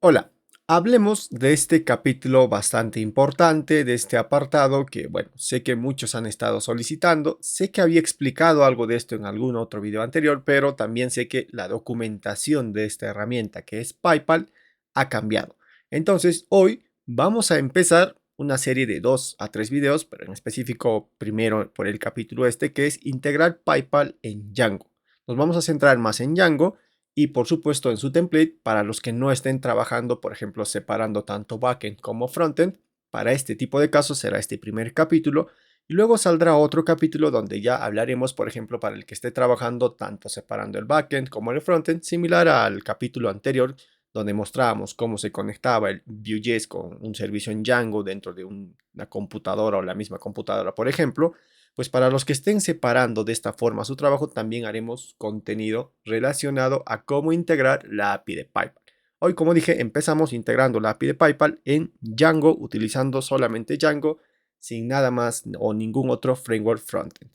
Hola, hablemos de este capítulo bastante importante, de este apartado que, bueno, sé que muchos han estado solicitando, sé que había explicado algo de esto en algún otro video anterior, pero también sé que la documentación de esta herramienta que es PayPal ha cambiado. Entonces, hoy vamos a empezar una serie de 2 a 3 videos, pero en específico primero por el capítulo este, que es integrar PayPal en Django. Nos vamos a centrar más en Django y por supuesto en su template para los que no estén trabajando, por ejemplo, separando tanto backend como frontend. Para este tipo de casos será este primer capítulo y luego saldrá otro capítulo donde ya hablaremos, por ejemplo, para el que esté trabajando tanto separando el backend como el frontend, similar al capítulo anterior donde mostrábamos cómo se conectaba el Vue.js con un servicio en Django dentro de una computadora o la misma computadora, por ejemplo. Pues para los que estén separando de esta forma su trabajo, también haremos contenido relacionado a cómo integrar la API de PayPal. Hoy, como dije, empezamos integrando la API de PayPal en Django, utilizando solamente Django, sin nada más o ningún otro framework frontend.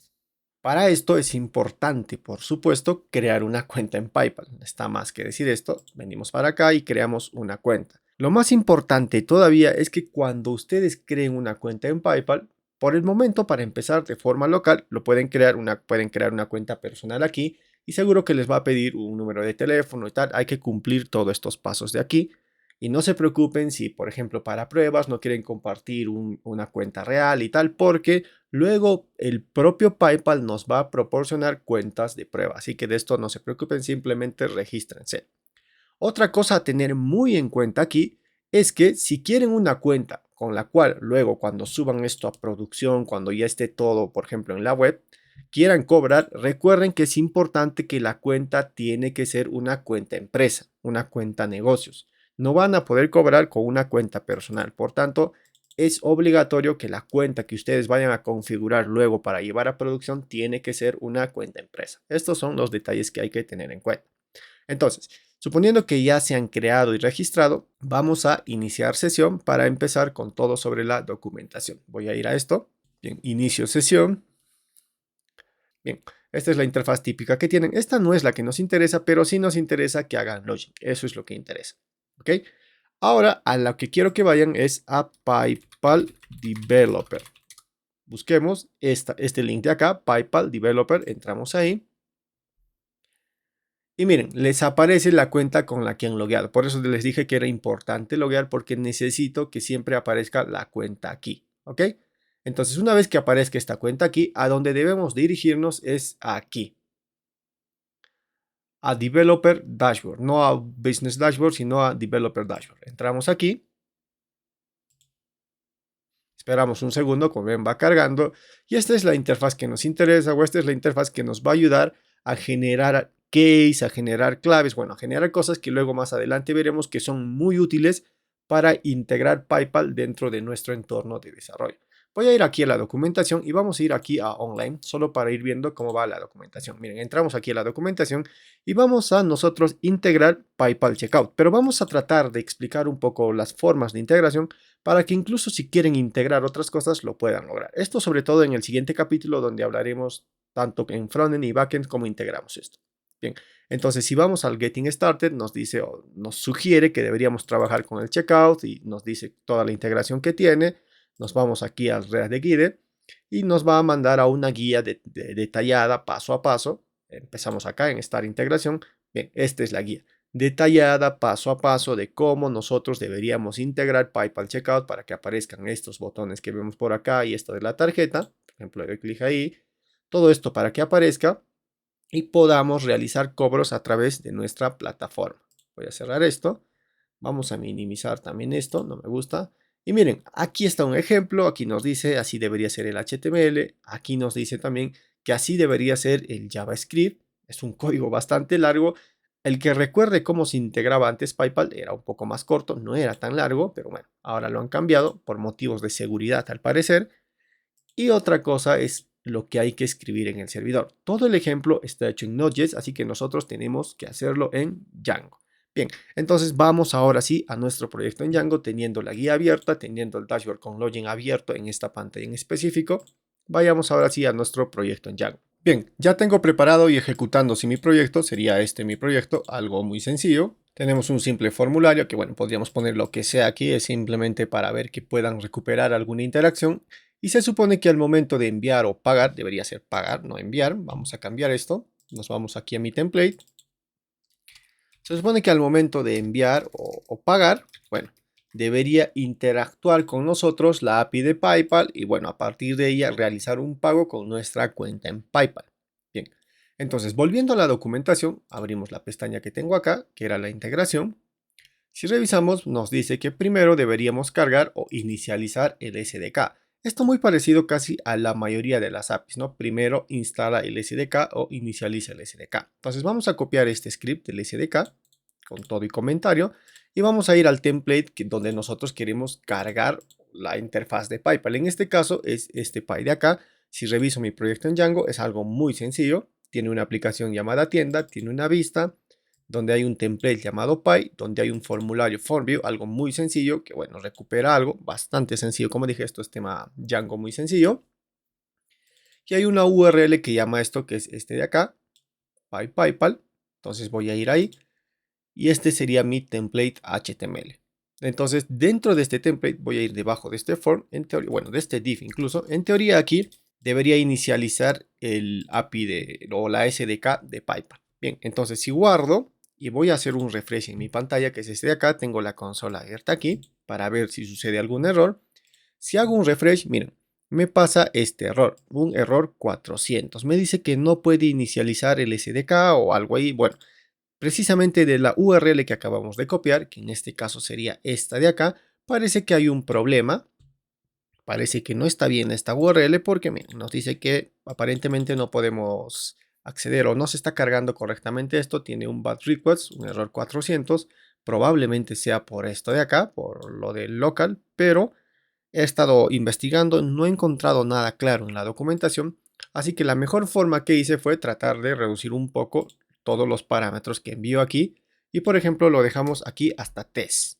Para esto es importante, por supuesto, crear una cuenta en PayPal. Está más que decir esto, venimos para acá y creamos una cuenta. Lo más importante todavía es que cuando ustedes creen una cuenta en PayPal, por el momento, para empezar de forma local, pueden crear una cuenta personal aquí y seguro que les va a pedir un número de teléfono y tal. Hay que cumplir todos estos pasos de aquí. Y no se preocupen si, por ejemplo, para pruebas no quieren compartir una cuenta real y tal, porque luego el propio PayPal nos va a proporcionar cuentas de prueba. Así que de esto no se preocupen, simplemente regístrense. Otra cosa a tener muy en cuenta aquí es que si quieren una cuenta con la cual luego cuando suban esto a producción, cuando ya esté todo, por ejemplo, en la web, quieran cobrar, recuerden que es importante que la cuenta tiene que ser una cuenta empresa, una cuenta negocios. No van a poder cobrar con una cuenta personal. Por tanto, es obligatorio que la cuenta que ustedes vayan a configurar luego para llevar a producción tiene que ser una cuenta empresa. Estos son los detalles que hay que tener en cuenta. Entonces, suponiendo que ya se han creado y registrado, vamos a iniciar sesión para empezar con todo sobre la documentación. Voy a ir a esto. Bien, inicio sesión. Bien, esta es la interfaz típica que tienen. Esta no es la que nos interesa, pero sí nos interesa que hagan login. Eso es lo que interesa. ¿Ok? Ahora, a lo que quiero que vayan es a PayPal Developer. Busquemos este link de acá, PayPal Developer. Entramos ahí. Y miren, les aparece la cuenta con la que han logueado. Por eso les dije que era importante loguear porque necesito que siempre aparezca la cuenta aquí. ¿Ok? Entonces, una vez que aparezca esta cuenta aquí, a donde debemos dirigirnos es aquí. A Developer Dashboard. No a Business Dashboard, sino a Developer Dashboard. Entramos aquí. Esperamos un segundo, como ven, va cargando. Y esta es la interfaz que nos interesa, o esta es la interfaz que nos va a ayudar a generar keys, a generar claves, bueno, a generar cosas que luego más adelante veremos que son muy útiles para integrar PayPal dentro de nuestro entorno de desarrollo. Voy a ir aquí a la documentación y vamos a ir aquí a online, solo para ir viendo cómo va la documentación. Miren, entramos aquí a la documentación y vamos a nosotros integrar PayPal Checkout, pero vamos a tratar de explicar un poco las formas de integración para que incluso si quieren integrar otras cosas lo puedan lograr. Esto sobre todo en el siguiente capítulo donde hablaremos tanto en frontend y backend cómo integramos esto. Bien, entonces si vamos al Getting Started nos dice o nos sugiere que deberíamos trabajar con el checkout y nos dice toda la integración que tiene. Nos vamos aquí al React de Guide y nos va a mandar a una guía detallada paso a paso. Empezamos acá en Start Integración. Bien, esta es la guía detallada paso a paso de cómo nosotros deberíamos integrar PayPal Checkout para que aparezcan estos botones que vemos por acá y esto de la tarjeta. Por ejemplo, le doy clic ahí. Todo esto para que aparezca y podamos realizar cobros a través de nuestra plataforma. Voy a cerrar esto. Vamos a minimizar también esto, no me gusta. Y miren, aquí está un ejemplo, aquí nos dice así debería ser el HTML, aquí nos dice también que así debería ser el JavaScript. Es un código bastante largo. El que recuerde cómo se integraba antes PayPal era un poco más corto, no era tan largo, pero bueno, ahora lo han cambiado por motivos de seguridad al parecer. Y otra cosa es lo que hay que escribir en el servidor. Todo el ejemplo está hecho en Node.js, así que nosotros tenemos que hacerlo en Django. Bien, entonces vamos ahora sí a nuestro proyecto en Django, teniendo la guía abierta, teniendo el dashboard con login abierto en esta pantalla en específico. Vayamos ahora sí a nuestro proyecto en Django. Bien, ya tengo preparado y ejecutándose mi proyecto, sería este mi proyecto, algo muy sencillo. Tenemos un simple formulario que, bueno, podríamos poner lo que sea aquí, es simplemente para ver que puedan recuperar alguna interacción. Y se supone que al momento de enviar o pagar, debería ser pagar, no enviar. Vamos a cambiar esto. Nos vamos aquí a mi template. Se supone que al momento de enviar o pagar, bueno, debería interactuar con nosotros la API de PayPal y, bueno, a partir de ella realizar un pago con nuestra cuenta en PayPal. Bien, entonces volviendo a la documentación, abrimos la pestaña que tengo acá, que era la integración. Si revisamos, nos dice que primero deberíamos cargar o inicializar el SDK. Esto muy parecido casi a la mayoría de las APIs, ¿no? Primero instala el SDK o inicializa el SDK. Entonces vamos a copiar este script del SDK con todo y comentario y vamos a ir al template donde nosotros queremos cargar la interfaz de PayPal. En este caso es este Pay de acá. Si reviso mi proyecto en Django es algo muy sencillo. Tiene una aplicación llamada tienda, tiene una vista, donde hay un template llamado Py, donde hay un formulario FormView, algo muy sencillo, que bueno, recupera algo bastante sencillo. Como dije, esto es tema Django muy sencillo. Y hay una URL que llama esto, que es este de acá, PayPal. Entonces voy a ir ahí. Y este sería mi template HTML. Entonces, dentro de este template voy a ir debajo de este form, en teoría, bueno, de este div incluso. En teoría aquí debería inicializar el API o la SDK de PayPal. Bien, entonces si guardo y voy a hacer un refresh en mi pantalla, que es este de acá, tengo la consola abierta aquí para ver si sucede algún error. Si hago un refresh, miren, me pasa este error, un error 400. Me dice que no puede inicializar el SDK o algo ahí. Bueno, precisamente de la URL que acabamos de copiar, que en este caso sería esta de acá, parece que hay un problema. Parece que no está bien esta URL porque miren, nos dice que aparentemente no podemos acceder o no se está cargando correctamente esto. Tiene un bad request, un error 400. Probablemente sea por esto de acá, por lo del local, pero he estado investigando, no he encontrado nada claro en la documentación, así que la mejor forma que hice fue tratar de reducir un poco todos los parámetros que envío aquí y por ejemplo lo dejamos aquí hasta test.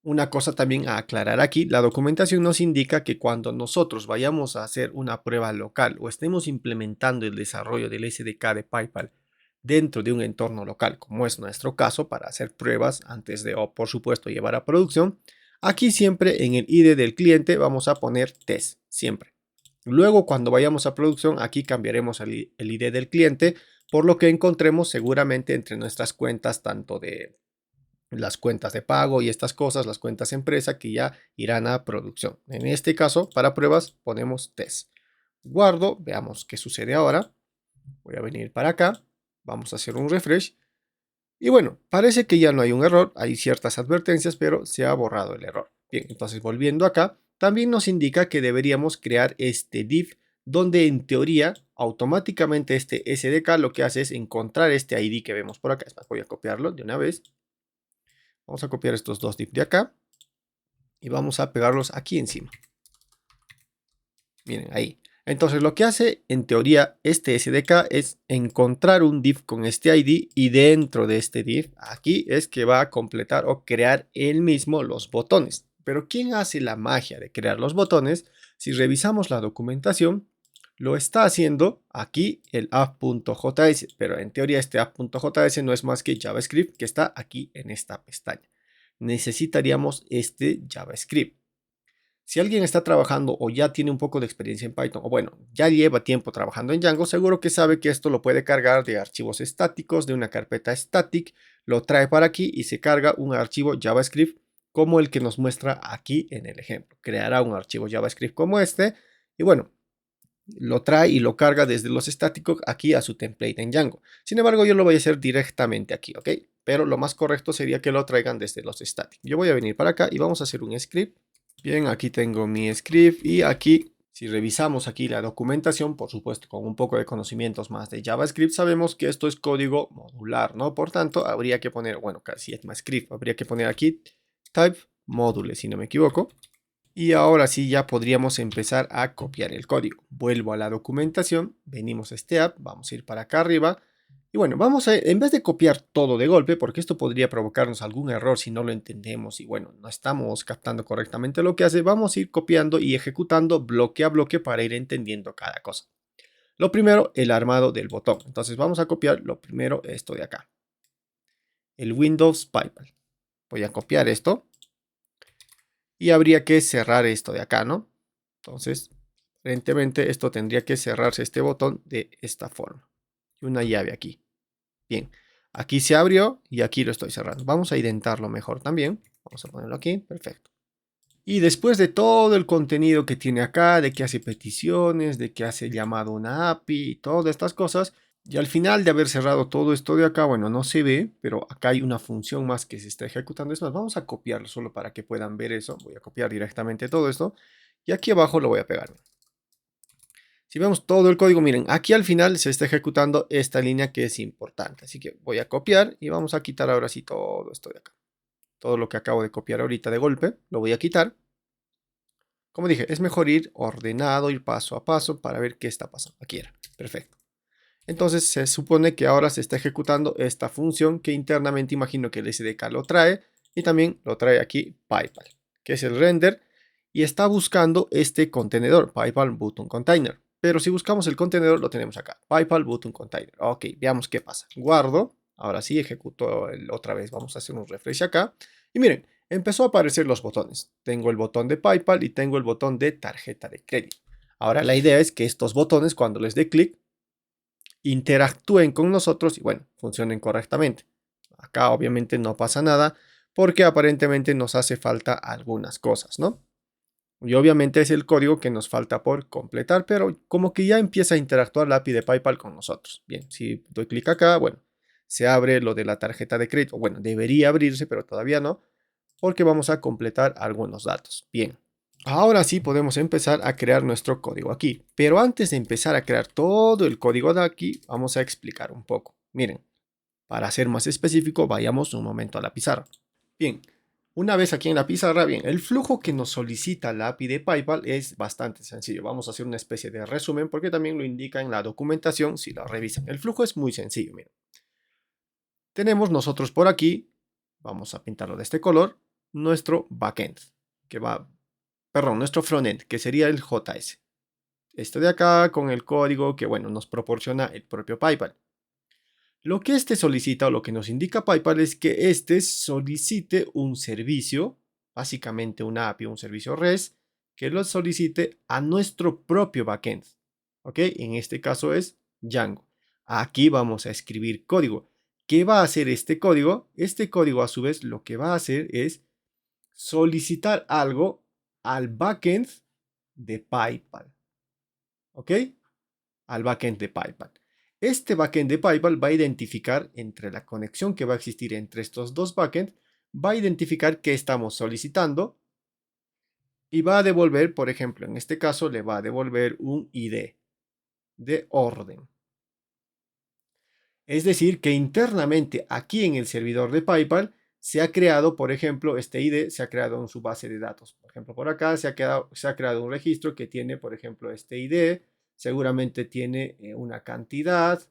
Una cosa también a aclarar aquí, la documentación nos indica que cuando nosotros vayamos a hacer una prueba local o estemos implementando el desarrollo del SDK de PayPal dentro de un entorno local, como es nuestro caso, para hacer pruebas antes de, o por supuesto, llevar a producción, aquí siempre en el ID del cliente vamos a poner test, siempre. Luego, cuando vayamos a producción, aquí cambiaremos el ID del cliente, por lo que encontremos seguramente entre nuestras cuentas, tanto de las cuentas de pago y estas cosas, las cuentas empresa que ya irán a producción. En este caso, para pruebas, ponemos test. Guardo, veamos qué sucede ahora. Voy a venir para acá, vamos a hacer un refresh. Y bueno, parece que ya no hay un error, hay ciertas advertencias, pero se ha borrado el error. Bien, entonces volviendo acá, también nos indica que deberíamos crear este div donde en teoría automáticamente este SDK lo que hace es encontrar este ID que vemos por acá. Voy a copiarlo de una vez. Vamos a copiar estos dos divs de acá y vamos a pegarlos aquí encima. Miren, ahí. Entonces lo que hace en teoría este SDK es encontrar un div con este ID y dentro de este div aquí es que va a completar o crear él mismo los botones. Pero ¿quién hace la magia de crear los botones? Si revisamos la documentación, lo está haciendo aquí el app.js, pero en teoría este app.js no es más que JavaScript que está aquí en esta pestaña. Necesitaríamos este JavaScript. Si alguien está trabajando o ya tiene un poco de experiencia en Python, o bueno, ya lleva tiempo trabajando en Django, seguro que sabe que esto lo puede cargar de archivos estáticos, de una carpeta static, lo trae para aquí y se carga un archivo JavaScript como el que nos muestra aquí en el ejemplo. Creará un archivo JavaScript como este y bueno, lo trae y lo carga desde los estáticos aquí a su template en Django. Sin embargo, yo lo voy a hacer directamente aquí, ¿ok? Pero lo más correcto sería que lo traigan desde los estáticos. Yo voy a venir para acá y vamos a hacer un script. Bien, aquí tengo mi script y aquí, si revisamos aquí la documentación, por supuesto con un poco de conocimientos más de JavaScript, sabemos que esto es código modular, ¿no? Por tanto, habría que poner, bueno, casi es más script, habría que poner aquí type module, si no me equivoco. Y ahora sí ya podríamos empezar a copiar el código. Vuelvo a la documentación, venimos a este app, vamos a ir para acá arriba. Y bueno, vamos a, en vez de copiar todo de golpe, porque esto podría provocarnos algún error si no lo entendemos y bueno, no estamos captando correctamente lo que hace, vamos a ir copiando y ejecutando bloque a bloque para ir entendiendo cada cosa. Lo primero, el armado del botón. Entonces vamos a copiar lo primero esto de acá. el Windows PayPal. Voy a copiar esto y habría que cerrar esto de acá, ¿no? Entonces, aparentemente esto tendría que cerrarse este botón de esta forma. Y una llave aquí. Bien, aquí se abrió y aquí lo estoy cerrando. Vamos a identarlo mejor también. Vamos a ponerlo aquí, perfecto. Y después de todo el contenido que tiene acá, de que hace peticiones, de que hace llamado a una API y todas estas cosas, y al final de haber cerrado todo esto de acá, bueno, no se ve, pero acá hay una función más que se está ejecutando. Es más, vamos a copiarlo solo para que puedan ver eso. Voy a copiar directamente todo esto y aquí abajo lo voy a pegar. Si vemos todo el código, miren, aquí al final se está ejecutando esta línea que es importante. Así que voy a copiar y vamos a quitar ahora sí todo esto de acá. Todo lo que acabo de copiar ahorita de golpe, lo voy a quitar. Como dije, es mejor ir ordenado, ir paso a paso para ver qué está pasando. Aquí era, perfecto. Entonces se supone que ahora se está ejecutando esta función que internamente imagino que el SDK lo trae y también lo trae aquí PayPal, que es el render y está buscando este contenedor, PayPal Button Container. Pero si buscamos el contenedor lo tenemos acá, PayPal Button Container. Ok, veamos qué pasa. Guardo, ahora sí ejecuto otra vez, vamos a hacer un refresh acá y miren, empezó a aparecer los botones. Tengo el botón de PayPal y tengo el botón de tarjeta de crédito. Ahora la idea es que estos botones cuando les dé clic interactúen con nosotros y bueno, funcionen correctamente. Acá obviamente no pasa nada porque aparentemente nos hace falta algunas cosas, ¿no? Y obviamente es el código que nos falta por completar, pero como que ya empieza a interactuar la API de PayPal con nosotros. Bien, si doy clic acá, bueno, se abre lo de la tarjeta de crédito. Bueno, debería abrirse, pero todavía no, porque vamos a completar algunos datos. Bien. Ahora sí podemos empezar a crear nuestro código aquí, pero antes de empezar a crear todo el código de aquí, vamos a explicar un poco. Miren, para ser más específico, vayamos un momento a la pizarra. Bien, una vez aquí en la pizarra, bien, el flujo que nos solicita la API de PayPal es bastante sencillo. Vamos a hacer una especie de resumen porque también lo indica en la documentación si la revisan. El flujo es muy sencillo, miren. Tenemos nosotros por aquí, vamos a pintarlo de este color, nuestro backend, que va, perdón, nuestro frontend, que sería el JS. Esto de acá con el código que, bueno, nos proporciona el propio PayPal. Lo que este solicita o lo que nos indica PayPal es que este solicite un servicio, básicamente una API, un servicio REST, que lo solicite a nuestro propio backend. ¿Ok? En este caso es Django. Aquí vamos a escribir código. ¿Qué va a hacer este código? Este código a su vez lo que va a hacer es solicitar algo al backend de PayPal. ¿Ok? Al backend de PayPal. Este backend de PayPal va a identificar entre la conexión que va a existir entre estos dos backends, va a identificar qué estamos solicitando y va a devolver, por ejemplo, en este caso le va a devolver un ID de orden. Es decir, que internamente aquí en el servidor de PayPal se ha creado, por ejemplo, este ID se ha creado en su base de datos. Por ejemplo, por acá se ha creado un registro que tiene, por ejemplo, este ID. Seguramente tiene una cantidad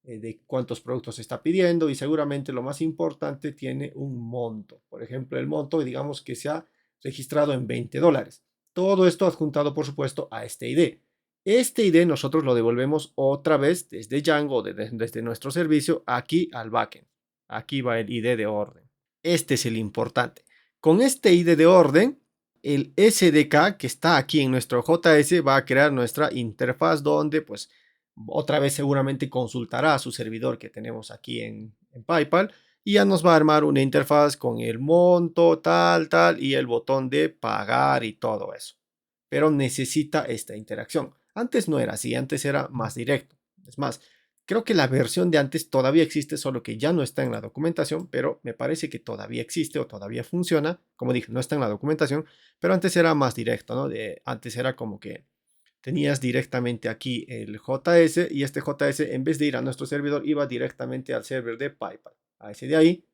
de cuántos productos se está pidiendo y seguramente lo más importante tiene un monto. Por ejemplo, el monto, digamos que se ha registrado en $20. Todo esto adjuntado, por supuesto, a este ID. Este ID nosotros lo devolvemos otra vez desde Django, desde nuestro servicio, aquí al backend. Aquí va el ID de orden. Este es el importante. Con este ID de orden, el SDK que está aquí en nuestro JS va a crear nuestra interfaz donde pues otra vez seguramente consultará a su servidor que tenemos aquí en PayPal y ya nos va a armar una interfaz con el monto, tal, y el botón de pagar y todo eso. Pero necesita esta interacción. Antes no era así, antes era más directo. Es más, creo que la versión de antes todavía existe, solo que ya no está en la documentación, pero me parece que todavía existe o todavía funciona. Como dije, no está en la documentación, pero antes era más directo, ¿no? Antes era como que tenías directamente aquí el JS y este JS en vez de ir a nuestro servidor iba directamente al server de PayPal, a ese de ahí,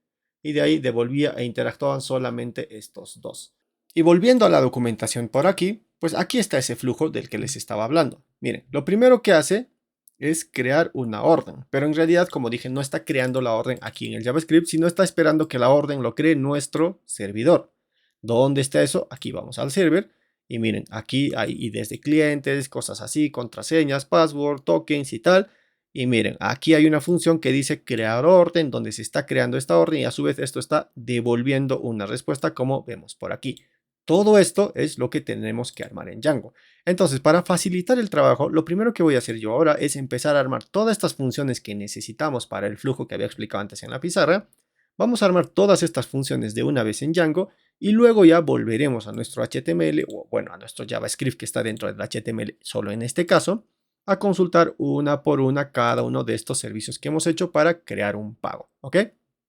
y de ahí devolvía e interactuaban solamente estos dos. Y volviendo a la documentación por aquí, pues aquí está ese flujo del que les estaba hablando. Miren, lo primero que hace es crear una orden, pero en realidad, como dije, no está creando la orden aquí en el JavaScript, sino está esperando que la orden lo cree nuestro servidor. ¿Dónde está eso? Aquí vamos al server y miren, aquí hay IDs de clientes, cosas así, contraseñas, password, tokens y tal. Y miren, aquí hay una función que dice crear orden, donde se está creando esta orden y a su vez esto está devolviendo una respuesta como vemos por aquí. Todo esto es lo que tenemos que armar en Django. Entonces, para facilitar el trabajo, lo primero que voy a hacer yo ahora es empezar a armar todas estas funciones que necesitamos para el flujo que había explicado antes en la pizarra. Vamos a armar todas estas funciones de una vez en Django y luego ya volveremos a nuestro HTML o bueno, a nuestro JavaScript que está dentro del HTML solo en este caso, a consultar una por una cada uno de estos servicios que hemos hecho para crear un pago. ¿Ok?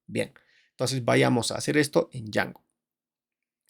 Bien, entonces vayamos a hacer esto en Django.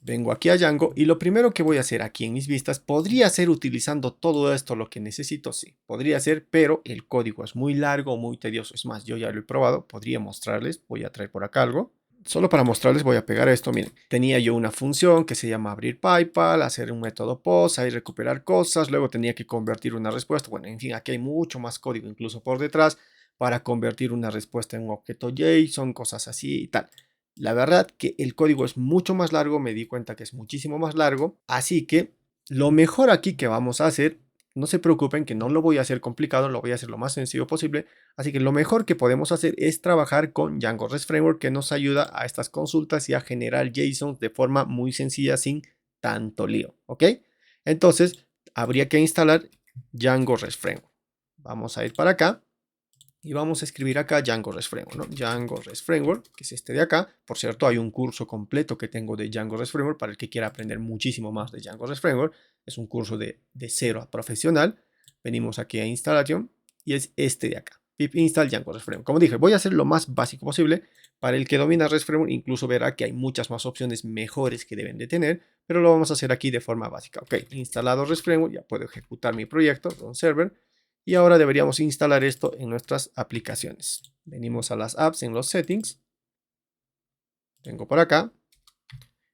Vengo aquí a Django y lo primero que voy a hacer aquí en mis vistas podría ser utilizando todo esto lo que necesito, sí, podría ser, pero el código es muy largo, muy tedioso. Es más, yo ya lo he probado, podría mostrarles, voy a traer por acá algo. Solo para mostrarles voy a pegar esto, miren, tenía yo una función que se llama abrir PayPal, hacer un método POST, ahí recuperar cosas, luego tenía que convertir una respuesta, bueno, en fin, aquí hay mucho más código incluso por detrás para convertir una respuesta en un objeto JSON, cosas así y tal. La verdad que el código es mucho más largo, me di cuenta que es muchísimo más largo, así que lo mejor aquí que vamos a hacer, no se preocupen que no lo voy a hacer complicado, lo voy a hacer lo más sencillo posible, así que lo mejor que podemos hacer es trabajar con Django REST Framework que nos ayuda a estas consultas y a generar JSON de forma muy sencilla sin tanto lío, ¿ok? Entonces, habría que instalar Django REST Framework. Vamos a ir para acá. Y vamos a escribir acá Django REST Framework, ¿no? Django REST Framework, que es este de acá. Por cierto, hay un curso completo que tengo de Django REST Framework para el que quiera aprender muchísimo más de Django REST Framework. Es un curso de cero a profesional. Venimos aquí a instalación y es este de acá. Pip install Django REST Framework. Como dije, voy a hacer lo más básico posible. Para el que domina REST Framework, incluso verá que hay muchas más opciones mejores que deben de tener, pero lo vamos a hacer aquí de forma básica. Ok, instalado REST Framework, ya puedo ejecutar mi proyecto, un server. Y ahora deberíamos instalar esto en nuestras aplicaciones. Venimos a las apps en los settings. Tengo por acá.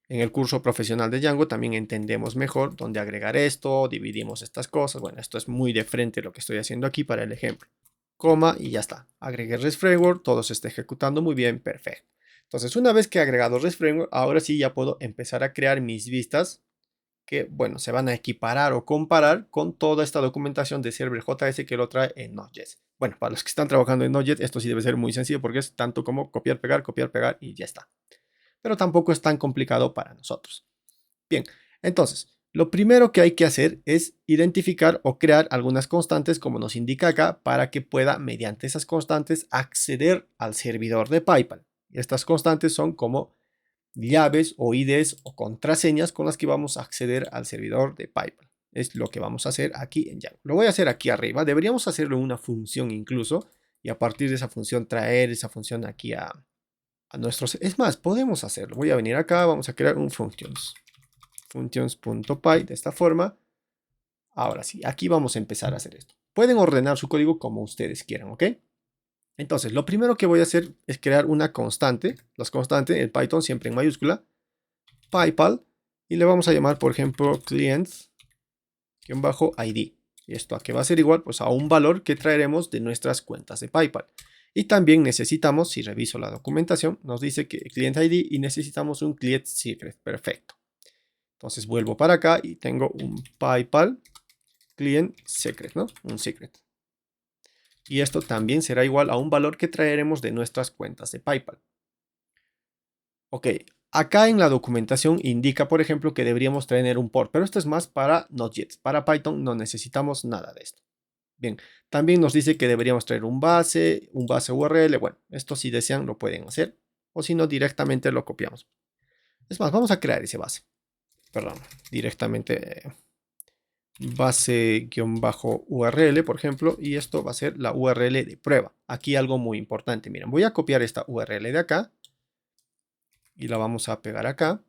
En el curso profesional de Django también entendemos mejor dónde agregar esto, dividimos estas cosas. Bueno, esto es muy de frente lo que estoy haciendo aquí para el ejemplo. Coma y ya está. Agregué REST Framework, todo se está ejecutando muy bien, perfecto. Entonces, una vez que he agregado REST Framework, ahora sí ya puedo empezar a crear mis vistas que, bueno, se van a equiparar o comparar con toda esta documentación de Server.js que lo trae en Node.js. Bueno, para los que están trabajando en Node.js, esto sí debe ser muy sencillo porque es tanto como copiar, pegar y ya está. Pero tampoco es tan complicado para nosotros. Bien, entonces, lo primero que hay que hacer es identificar o crear algunas constantes, como nos indica acá, para que pueda, mediante esas constantes, acceder al servidor de PayPal. Estas constantes son como llaves o IDs o contraseñas con las que vamos a acceder al servidor de PayPal. Es lo que vamos a hacer aquí en Django. Lo voy a hacer aquí arriba. Deberíamos hacerlo en una función incluso y a partir de esa función traer esa función aquí a nuestros... Es más, podemos hacerlo. Voy a venir acá, vamos a crear un functions. Functions.py de esta forma. Ahora sí, aquí vamos a empezar a hacer esto. Pueden ordenar su código como ustedes quieran, ¿ok? Entonces, lo primero que voy a hacer es crear una constante. Las constantes en Python siempre en mayúscula. PayPal. Y le vamos a llamar, por ejemplo, client-id. ¿Y esto a qué va a ser igual? Pues a un valor que traeremos de nuestras cuentas de PayPal. Y también necesitamos, si reviso la documentación, nos dice que client ID y necesitamos un client secret. Perfecto. Entonces vuelvo para acá y tengo un PayPal client secret, ¿no? Un secret. Y esto también será igual a un valor que traeremos de nuestras cuentas de PayPal. Ok, acá en la documentación indica, por ejemplo, que deberíamos tener un port, pero esto es más para Node.js. Para Python no necesitamos nada de esto. Bien, también nos dice que deberíamos traer un base URL. Bueno, esto si desean lo pueden hacer, o si no, directamente lo copiamos. Es más, vamos a crear ese base. Perdón, directamente base-URL, por ejemplo, y esto va a ser la URL de prueba. Aquí algo muy importante, miren, voy a copiar esta URL de acá y la vamos a pegar acá,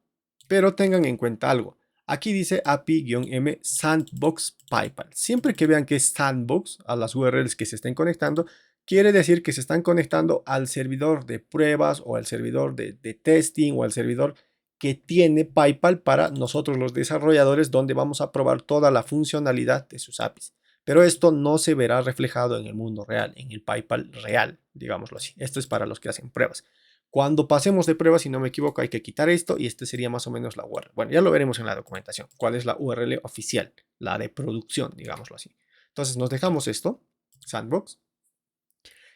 pero tengan en cuenta algo. Aquí dice API-M Sandbox PayPal. Siempre que vean que es Sandbox a las URLs que se estén conectando, quiere decir que se están conectando al servidor de pruebas o al servidor de testing o al servidor que tiene PayPal para nosotros los desarrolladores, donde vamos a probar toda la funcionalidad de sus APIs. Pero esto no se verá reflejado en el mundo real, en el PayPal real, digámoslo así. Esto es para los que hacen pruebas. Cuando pasemos de prueba, si no me equivoco, hay que quitar esto y este sería más o menos la URL. Bueno, ya lo veremos en la documentación. ¿Cuál es la URL oficial? La de producción, digámoslo así. Entonces nos dejamos esto, sandbox.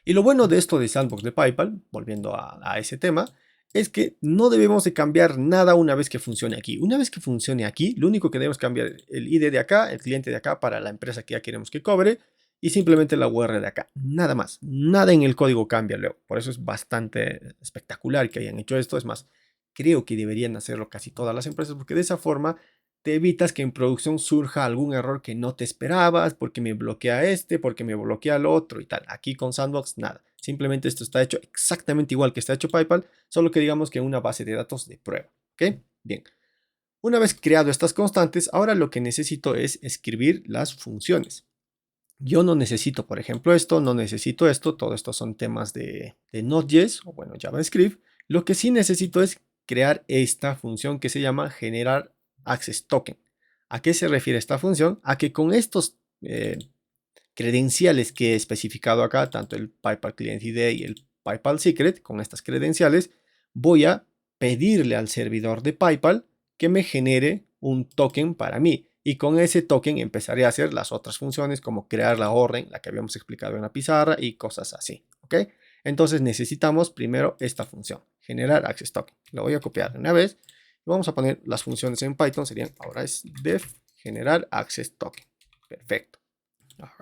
Y lo bueno de esto de Sandbox de PayPal, volviendo a ese tema, es que no debemos de cambiar nada una vez que funcione aquí. Una vez que funcione aquí, lo único que debemos cambiar es el ID de acá, el cliente de acá para la empresa que ya queremos que cobre y simplemente la URL de acá. Nada más. Nada en el código cambia luego. Por eso es bastante espectacular que hayan hecho esto. Es más, creo que deberían hacerlo casi todas las empresas porque de esa forma te evitas que en producción surja algún error que no te esperabas, porque me bloquea este, porque me bloquea el otro y tal. Aquí con Sandbox nada. Simplemente esto está hecho exactamente igual que está hecho PayPal, solo que digamos que en una base de datos de prueba. ¿Ok? Bien. Una vez creado estas constantes, ahora lo que necesito es escribir las funciones. Yo no necesito, por ejemplo, esto, no necesito esto, todo esto son temas de Node.js o bueno, JavaScript. Lo que sí necesito es crear esta función que se llama generar access token. ¿A qué se refiere esta función? A que con estos credenciales que he especificado acá, tanto el PayPal Client ID y el PayPal Secret, con estas credenciales, voy a pedirle al servidor de PayPal que me genere un token para mí. Y con ese token empezaré a hacer las otras funciones como crear la orden, la que habíamos explicado en la pizarra y cosas así. ¿Ok? Entonces necesitamos primero esta función, generar access token. Lo voy a copiar de una vez y vamos a poner las funciones en Python. Serían, ahora es def generar access token. Perfecto.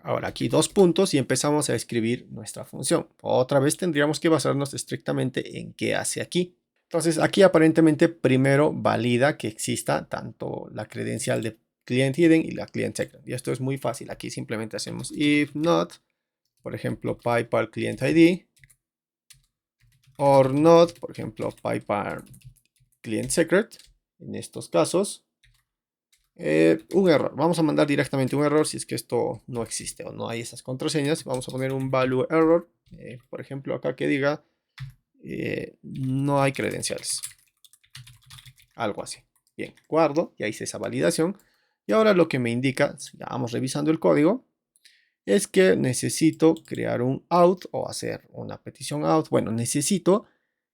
Ahora aquí dos puntos y empezamos a escribir nuestra función. Otra vez tendríamos que basarnos estrictamente en qué hace aquí. Entonces aquí aparentemente primero valida que exista tanto la credencial de client hidden y la client secret. Y esto es muy fácil. Aquí simplemente hacemos if not, por ejemplo, PayPal client ID or not, por ejemplo, PayPal client secret. En estos casos, un error. Vamos a mandar directamente un error si es que esto no existe o no hay esas contraseñas. Vamos a poner un value error. Por ejemplo, acá que diga no hay credenciales. Algo así. Bien, guardo. Ya hice esa validación. Y ahora lo que me indica, ya vamos revisando el código, es que necesito crear un out o hacer una petición out. Bueno, necesito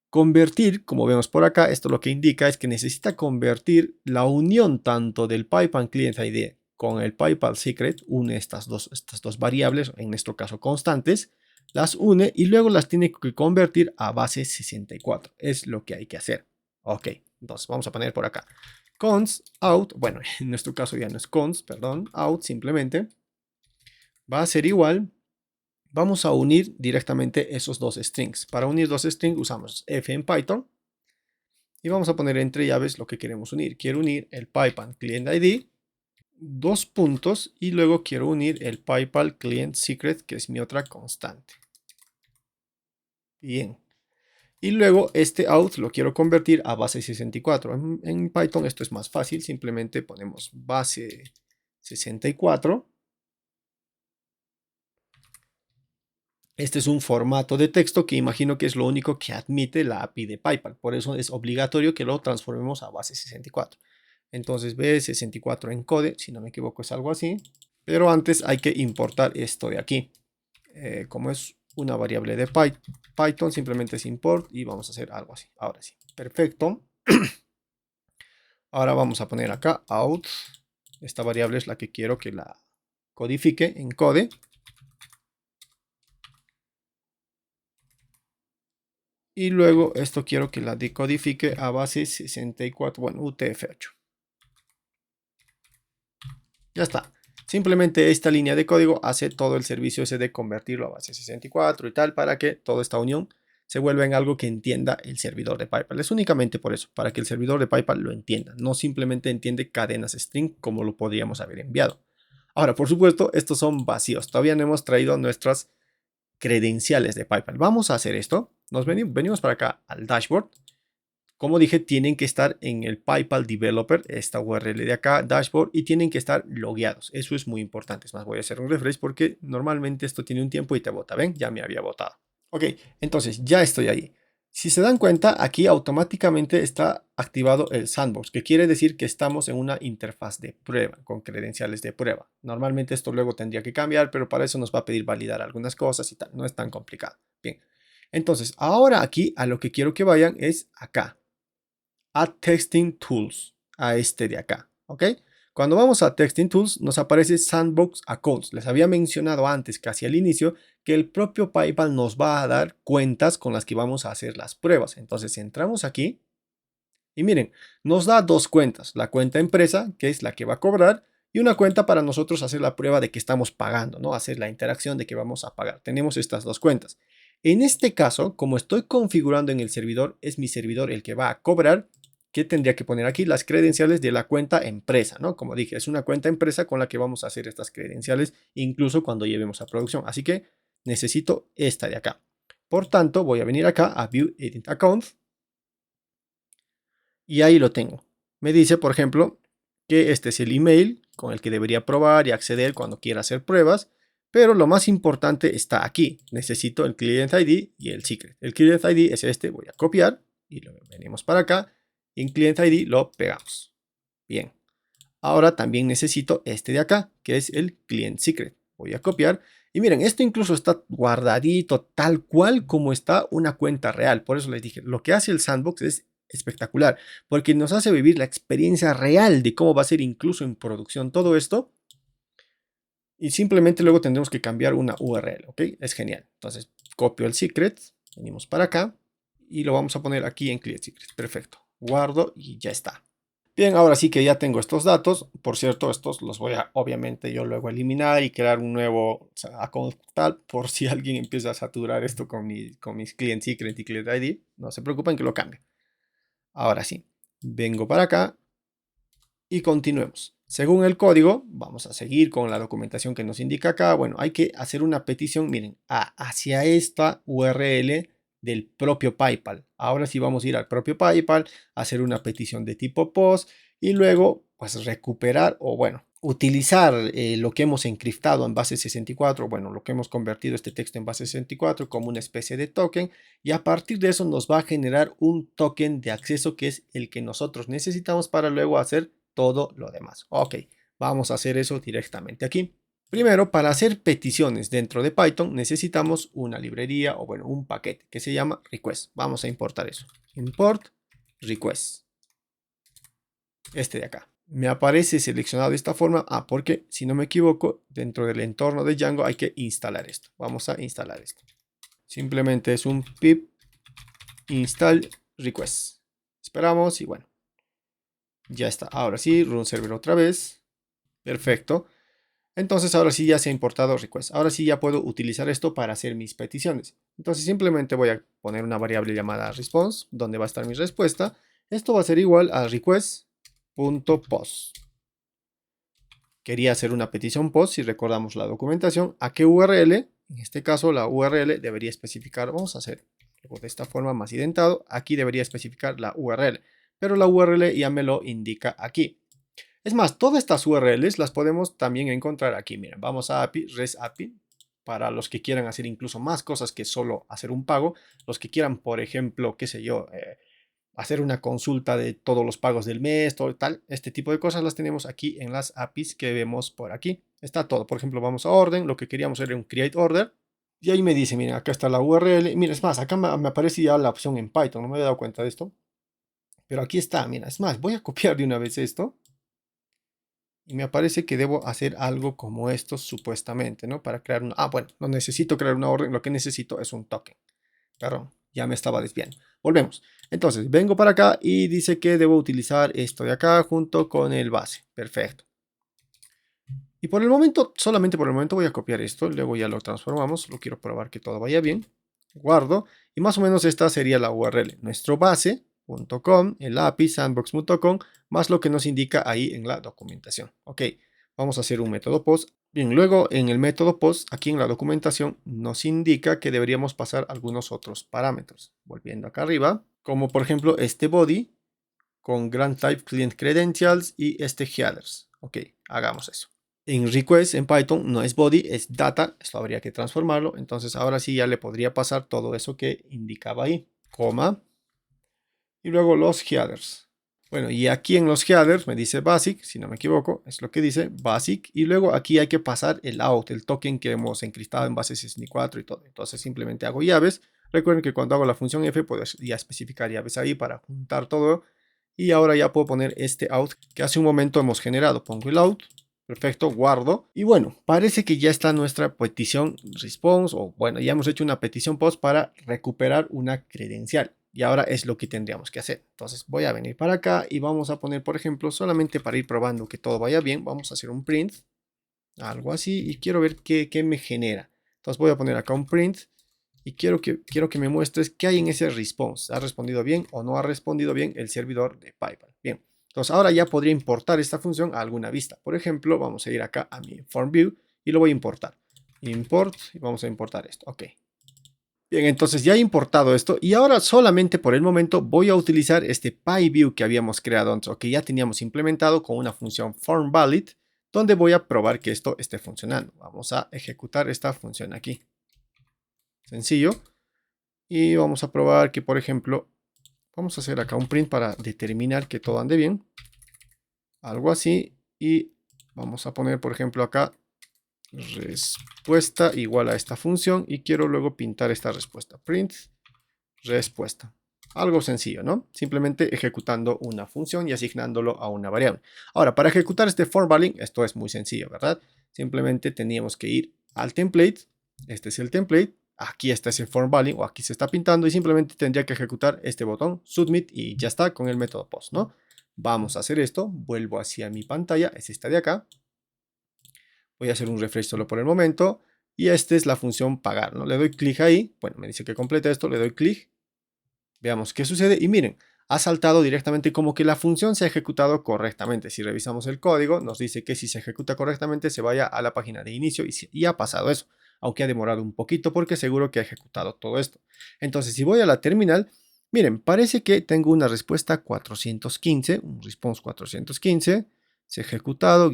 convertir, como vemos por acá, esto lo que indica es que necesita convertir la unión tanto del PayPal Client ID con el PayPal Secret, une estas dos variables, en nuestro caso constantes, las une y luego las tiene que convertir a base 64. Es lo que hay que hacer. Ok, entonces vamos a poner por acá. Const out, bueno, en nuestro caso ya no es const, perdón, out simplemente, va a ser igual. Vamos a unir directamente esos dos strings. Para unir dos strings usamos f en Python y vamos a poner entre llaves lo que queremos unir. Quiero unir el PayPal Client ID, dos puntos, y luego quiero unir el PayPal Client Secret, que es mi otra constante. Bien. Y luego este out lo quiero convertir a base 64. En Python esto es más fácil, simplemente ponemos base 64. Este es un formato de texto que imagino que es lo único que admite la API de PayPal. Por eso es obligatorio que lo transformemos a base 64. Entonces B64 encode, si no me equivoco es algo así. Pero antes hay que importar esto de aquí. Como es una variable de Python, simplemente es import y vamos a hacer algo así. Ahora sí, perfecto. Ahora vamos a poner acá out. Esta variable es la que quiero que la codifique, encode. Y luego esto quiero que la decodifique a base 64, bueno, UTF-8. Ya está. Simplemente esta línea de código hace todo el servicio ese de convertirlo a base 64 y tal para que toda esta unión se vuelva en algo que entienda el servidor de PayPal. Es únicamente por eso, para que el servidor de PayPal lo entienda. No simplemente entiende cadenas string como lo podríamos haber enviado. Ahora, por supuesto, estos son vacíos. Todavía no hemos traído nuestras credenciales de PayPal. Vamos a hacer esto. Venimos para acá al dashboard. Como dije, tienen que estar en el PayPal Developer, esta URL de acá, dashboard, y tienen que estar logueados. Eso es muy importante. Es más, voy a hacer un refresh porque normalmente esto tiene un tiempo y te bota. ¿Ven? Ya me había botado. Ok, entonces ya estoy ahí. Si se dan cuenta, aquí automáticamente está activado el sandbox, que quiere decir que estamos en una interfaz de prueba, con credenciales de prueba. Normalmente esto luego tendría que cambiar, pero para eso nos va a pedir validar algunas cosas y tal. No es tan complicado. Bien, entonces ahora aquí a lo que quiero que vayan es acá. Add Testing Tools, a este de acá, ¿ok? Cuando vamos a Texting Tools nos aparece Sandbox Accounts. Les había mencionado antes, casi al inicio, que el propio PayPal nos va a dar cuentas con las que vamos a hacer las pruebas. Entonces entramos aquí y miren, nos da dos cuentas. La cuenta empresa, que es la que va a cobrar, y una cuenta para nosotros hacer la prueba de que estamos pagando, ¿no? Hacer la interacción de que vamos a pagar. Tenemos estas dos cuentas. En este caso, como estoy configurando en el servidor, es mi servidor el que va a cobrar, que tendría que poner aquí las credenciales de la cuenta empresa, ¿no? Como dije, es una cuenta empresa con la que vamos a hacer estas credenciales, incluso cuando llevemos a producción. Así que necesito esta de acá. Por tanto, voy a venir acá a View Edit Account y ahí lo tengo. Me dice, por ejemplo, que este es el email con el que debería probar y acceder cuando quiera hacer pruebas, pero lo más importante está aquí. Necesito el Client ID y el Secret. El Client ID es este, voy a copiar y lo venimos para acá. Y en Client ID lo pegamos. Bien. Ahora también necesito este de acá, que es el Client Secret. Voy a copiar. Y miren, esto incluso está guardadito tal cual como está una cuenta real. Por eso les dije, lo que hace el Sandbox es espectacular, porque nos hace vivir la experiencia real de cómo va a ser incluso en producción todo esto. Y simplemente luego tendremos que cambiar una URL, ¿ok? Es genial. Entonces, copio el secret, venimos para acá y lo vamos a poner aquí en Client Secret. Perfecto. Guardo y ya está. Bien, ahora sí que ya tengo estos datos. Por cierto, estos los voy a, obviamente, yo luego eliminar y crear un nuevo account tal por si alguien empieza a saturar esto con mis Client Secret y Client ID. No se preocupen que lo cambie. Ahora sí, vengo para acá y continuemos. Según el código, vamos a seguir con la documentación que nos indica acá. Bueno, hay que hacer una petición, miren, hacia esta URL del propio PayPal. Ahora sí vamos a ir al propio PayPal, hacer una petición de tipo POST y luego pues recuperar o bueno, utilizar lo que hemos encriptado en base 64, bueno, lo que hemos convertido este texto en base 64 como una especie de token y a partir de eso nos va a generar un token de acceso que es el que nosotros necesitamos para luego hacer todo lo demás. Ok, vamos a hacer eso directamente aquí. Primero, para hacer peticiones dentro de Python necesitamos una librería o bueno, un paquete que se llama request. Vamos a importar eso. Import request. Este de acá. Me aparece seleccionado de esta forma. Porque si no me equivoco, dentro del entorno de Django hay que instalar esto. Vamos a instalar esto. Simplemente es un pip install request. Esperamos y bueno. Ya está. Ahora sí, run server otra vez. Perfecto. Entonces ahora sí ya se ha importado request. Ahora sí ya puedo utilizar esto para hacer mis peticiones. Entonces simplemente voy a poner una variable llamada response, donde va a estar mi respuesta. Esto va a ser igual a request.post. Quería hacer una petición post, si recordamos la documentación. ¿A qué URL? En este caso la URL debería especificar, vamos a hacer algo de esta forma más identado. Aquí debería especificar la URL, pero la URL ya me lo indica aquí. Es más, todas estas URLs las podemos también encontrar aquí. Miren, vamos a API, REST API, para los que quieran hacer incluso más cosas que solo hacer un pago. Los que quieran, por ejemplo, qué sé yo, hacer una consulta de todos los pagos del mes, todo tal. Este tipo de cosas las tenemos aquí en las APIs que vemos por aquí. Está todo. Por ejemplo, vamos a orden. Lo que queríamos era un create order. Y ahí me dice, miren, acá está la URL. Mira, es más, acá me aparece ya la opción en Python. No me había dado cuenta de esto. Pero aquí está, mira, es más, voy a copiar de una vez esto. Y me aparece que debo hacer algo como esto supuestamente, ¿no? Para crear una... bueno, no necesito crear una orden, lo que necesito es un token. Perdón, ya me estaba desviando. Volvemos. Entonces, vengo para acá y dice que debo utilizar esto de acá junto con el base. Perfecto. Y por el momento, solamente por el momento voy a copiar esto, luego ya lo transformamos. Lo quiero probar que todo vaya bien. Guardo. Y más o menos esta sería la URL. Nuestro base.com, el API sandbox.com, más lo que nos indica ahí en la documentación. Ok, vamos a hacer un método post. Bien, luego en el método post, aquí en la documentación, nos indica que deberíamos pasar algunos otros parámetros. Volviendo acá arriba, como por ejemplo este body con grant type client credentials y este headers. Ok, hagamos eso. En request en Python no es body, es data. Esto habría que transformarlo. Entonces ahora sí ya le podría pasar todo eso que indicaba ahí. Coma. Y luego los headers. Bueno, y aquí en los headers me dice basic, si no me equivoco, es lo que dice basic. Y luego aquí hay que pasar el out, el token que hemos encriptado en base 64 y todo. Entonces simplemente hago llaves. Recuerden que cuando hago la función F, pues ya especificar llaves ahí para juntar todo Y ahora ya puedo poner este out que hace un momento hemos generado. Pongo el out. Perfecto, guardo. Y bueno, parece que ya está nuestra petición response, o bueno, ya hemos hecho una petición post para recuperar una credencial. Y ahora es lo que tendríamos que hacer. Entonces voy a venir para acá y vamos a poner, por ejemplo, solamente para ir probando que todo vaya bien, vamos a hacer un print, algo así, y quiero ver qué me genera. Entonces voy a poner acá un print y quiero que me muestres qué hay en ese response. ¿Ha respondido bien o no ha respondido bien el servidor de PayPal? Bien. Entonces ahora ya podría importar esta función a alguna vista. Por ejemplo, vamos a ir acá a mi form view y lo voy a importar. Import y vamos a importar esto. Ok. Bien, entonces ya he importado esto y ahora solamente por el momento voy a utilizar este PyView que habíamos creado antes o que ya teníamos implementado con una función formValid donde voy a probar que esto esté funcionando. Vamos a ejecutar esta función aquí. Sencillo. Y vamos a probar que, por ejemplo, vamos a hacer acá un print para determinar que todo ande bien. Algo así. Y vamos a poner, por ejemplo, acá respuesta igual a esta función. Y quiero luego pintar esta respuesta. Print respuesta. Algo sencillo, ¿no? Simplemente ejecutando una función y asignándolo a una variable. Ahora, para ejecutar este forValing, esto es muy sencillo, ¿verdad? Simplemente teníamos que ir al template. Este es el template. Aquí está ese forValing o aquí se está pintando y simplemente tendría que ejecutar este botón submit y ya está con el método post, ¿no? Vamos a hacer esto. Vuelvo hacia mi pantalla. Es esta de acá. Voy a hacer un refresh solo por el momento. Y esta es la función pagar, ¿no? Le doy clic ahí. Bueno, me dice que complete esto. Le doy clic. Veamos qué sucede y miren, ha saltado directamente como que la función se ha ejecutado correctamente. Si revisamos el código, nos dice que si se ejecuta correctamente se vaya a la página de inicio y ha pasado eso. Aunque ha demorado un poquito porque seguro que ha ejecutado todo esto. Entonces, si voy a la terminal, miren, parece que tengo una respuesta 415, un response 415. Se ha ejecutado,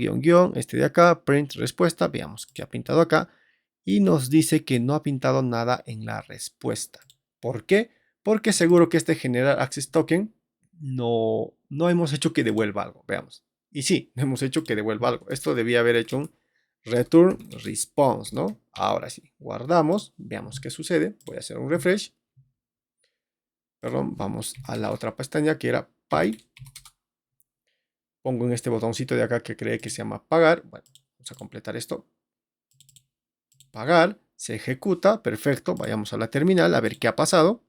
este de acá, print respuesta. Veamos qué ha pintado acá. Y nos dice que no ha pintado nada en la respuesta. ¿Por qué? Porque seguro que este general access token no hemos hecho que devuelva algo. Veamos. Y sí, hemos hecho que devuelva algo. Esto debía haber hecho un return response, ¿no? Ahora sí, guardamos. Veamos qué sucede. Voy a hacer un refresh. Perdón, vamos a la otra pestaña que era Py. Pongo en este botoncito de acá que cree que se llama pagar. Bueno, vamos a completar esto. Pagar. Se ejecuta. Perfecto. Vayamos a la terminal a ver qué ha pasado.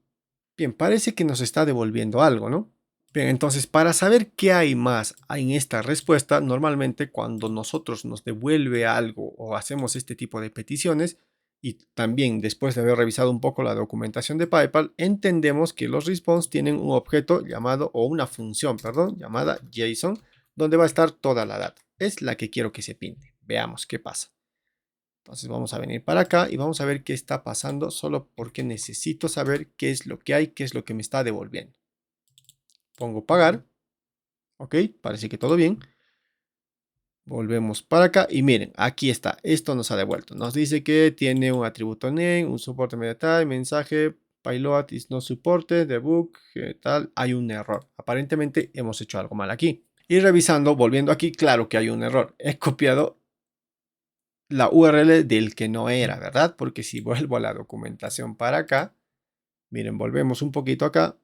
Bien, parece que nos está devolviendo algo, ¿no? Bien, entonces para saber qué hay más en esta respuesta, normalmente cuando nosotros nos devuelve algo o hacemos este tipo de peticiones, y también después de haber revisado un poco la documentación de PayPal, entendemos que los response tienen un objeto llamado, o una función, perdón, llamada JSON, donde va a estar toda la data. Es la que quiero que se pinte. Veamos qué pasa. Entonces vamos a venir para acá y vamos a ver qué está pasando solo porque necesito saber qué es lo que hay, qué es lo que me está devolviendo. Pongo pagar. Ok, parece que todo bien. Volvemos para acá y miren, aquí está. Esto nos ha devuelto. Nos dice que tiene un atributo name, un soporte media mensaje, payload is no supported, debug, tal. Hay un error. Aparentemente hemos hecho algo mal aquí. Y revisando, volviendo aquí, claro que hay un error. He copiado la URL del que no era, ¿verdad? Porque si vuelvo a la documentación para acá, miren, volvemos un poquito acá.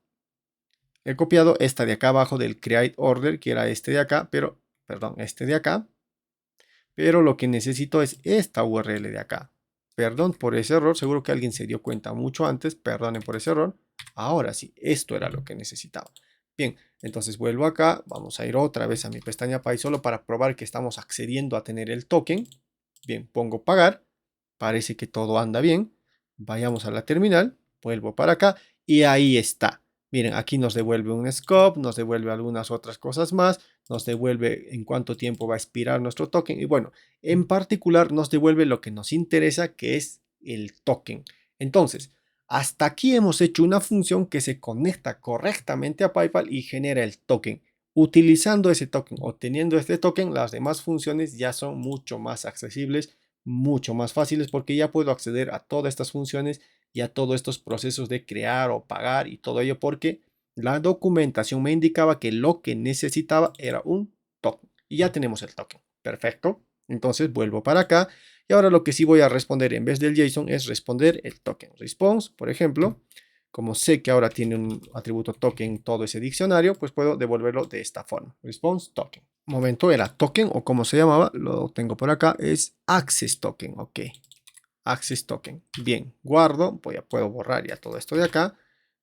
He copiado esta de acá abajo del create order, que era este de acá, pero, perdón, este de acá. Pero lo que necesito es esta URL de acá. Perdón por ese error, seguro que alguien se dio cuenta mucho antes, perdonen por ese error. Ahora sí, esto era lo que necesitaba. Bien, entonces vuelvo acá, vamos a ir otra vez a mi pestaña Py solo para probar que estamos accediendo a tener el token. Bien, pongo pagar, parece que todo anda bien. Vayamos a la terminal, vuelvo para acá y ahí está. Miren, aquí nos devuelve un scope, nos devuelve algunas otras cosas más, nos devuelve en cuánto tiempo va a expirar nuestro token y bueno, en particular nos devuelve lo que nos interesa, que es el token. Entonces, hasta aquí hemos hecho una función que se conecta correctamente a PayPal y genera el token. Utilizando ese token o teniendo este token, las demás funciones ya son mucho más accesibles, mucho más fáciles porque ya puedo acceder a todas estas funciones y a todos estos procesos de crear o pagar y todo ello porque la documentación me indicaba que lo que necesitaba era un token y ya tenemos el token. Perfecto. Entonces vuelvo para acá y ahora lo que sí voy a responder en vez del JSON es responder el token response, por ejemplo. Como sé que ahora tiene un atributo token todo ese diccionario, pues puedo devolverlo de esta forma. Response token. Momento era token o como se llamaba, lo tengo por acá, es access token. Ok, access token. Bien, guardo, puedo borrar ya todo esto de acá.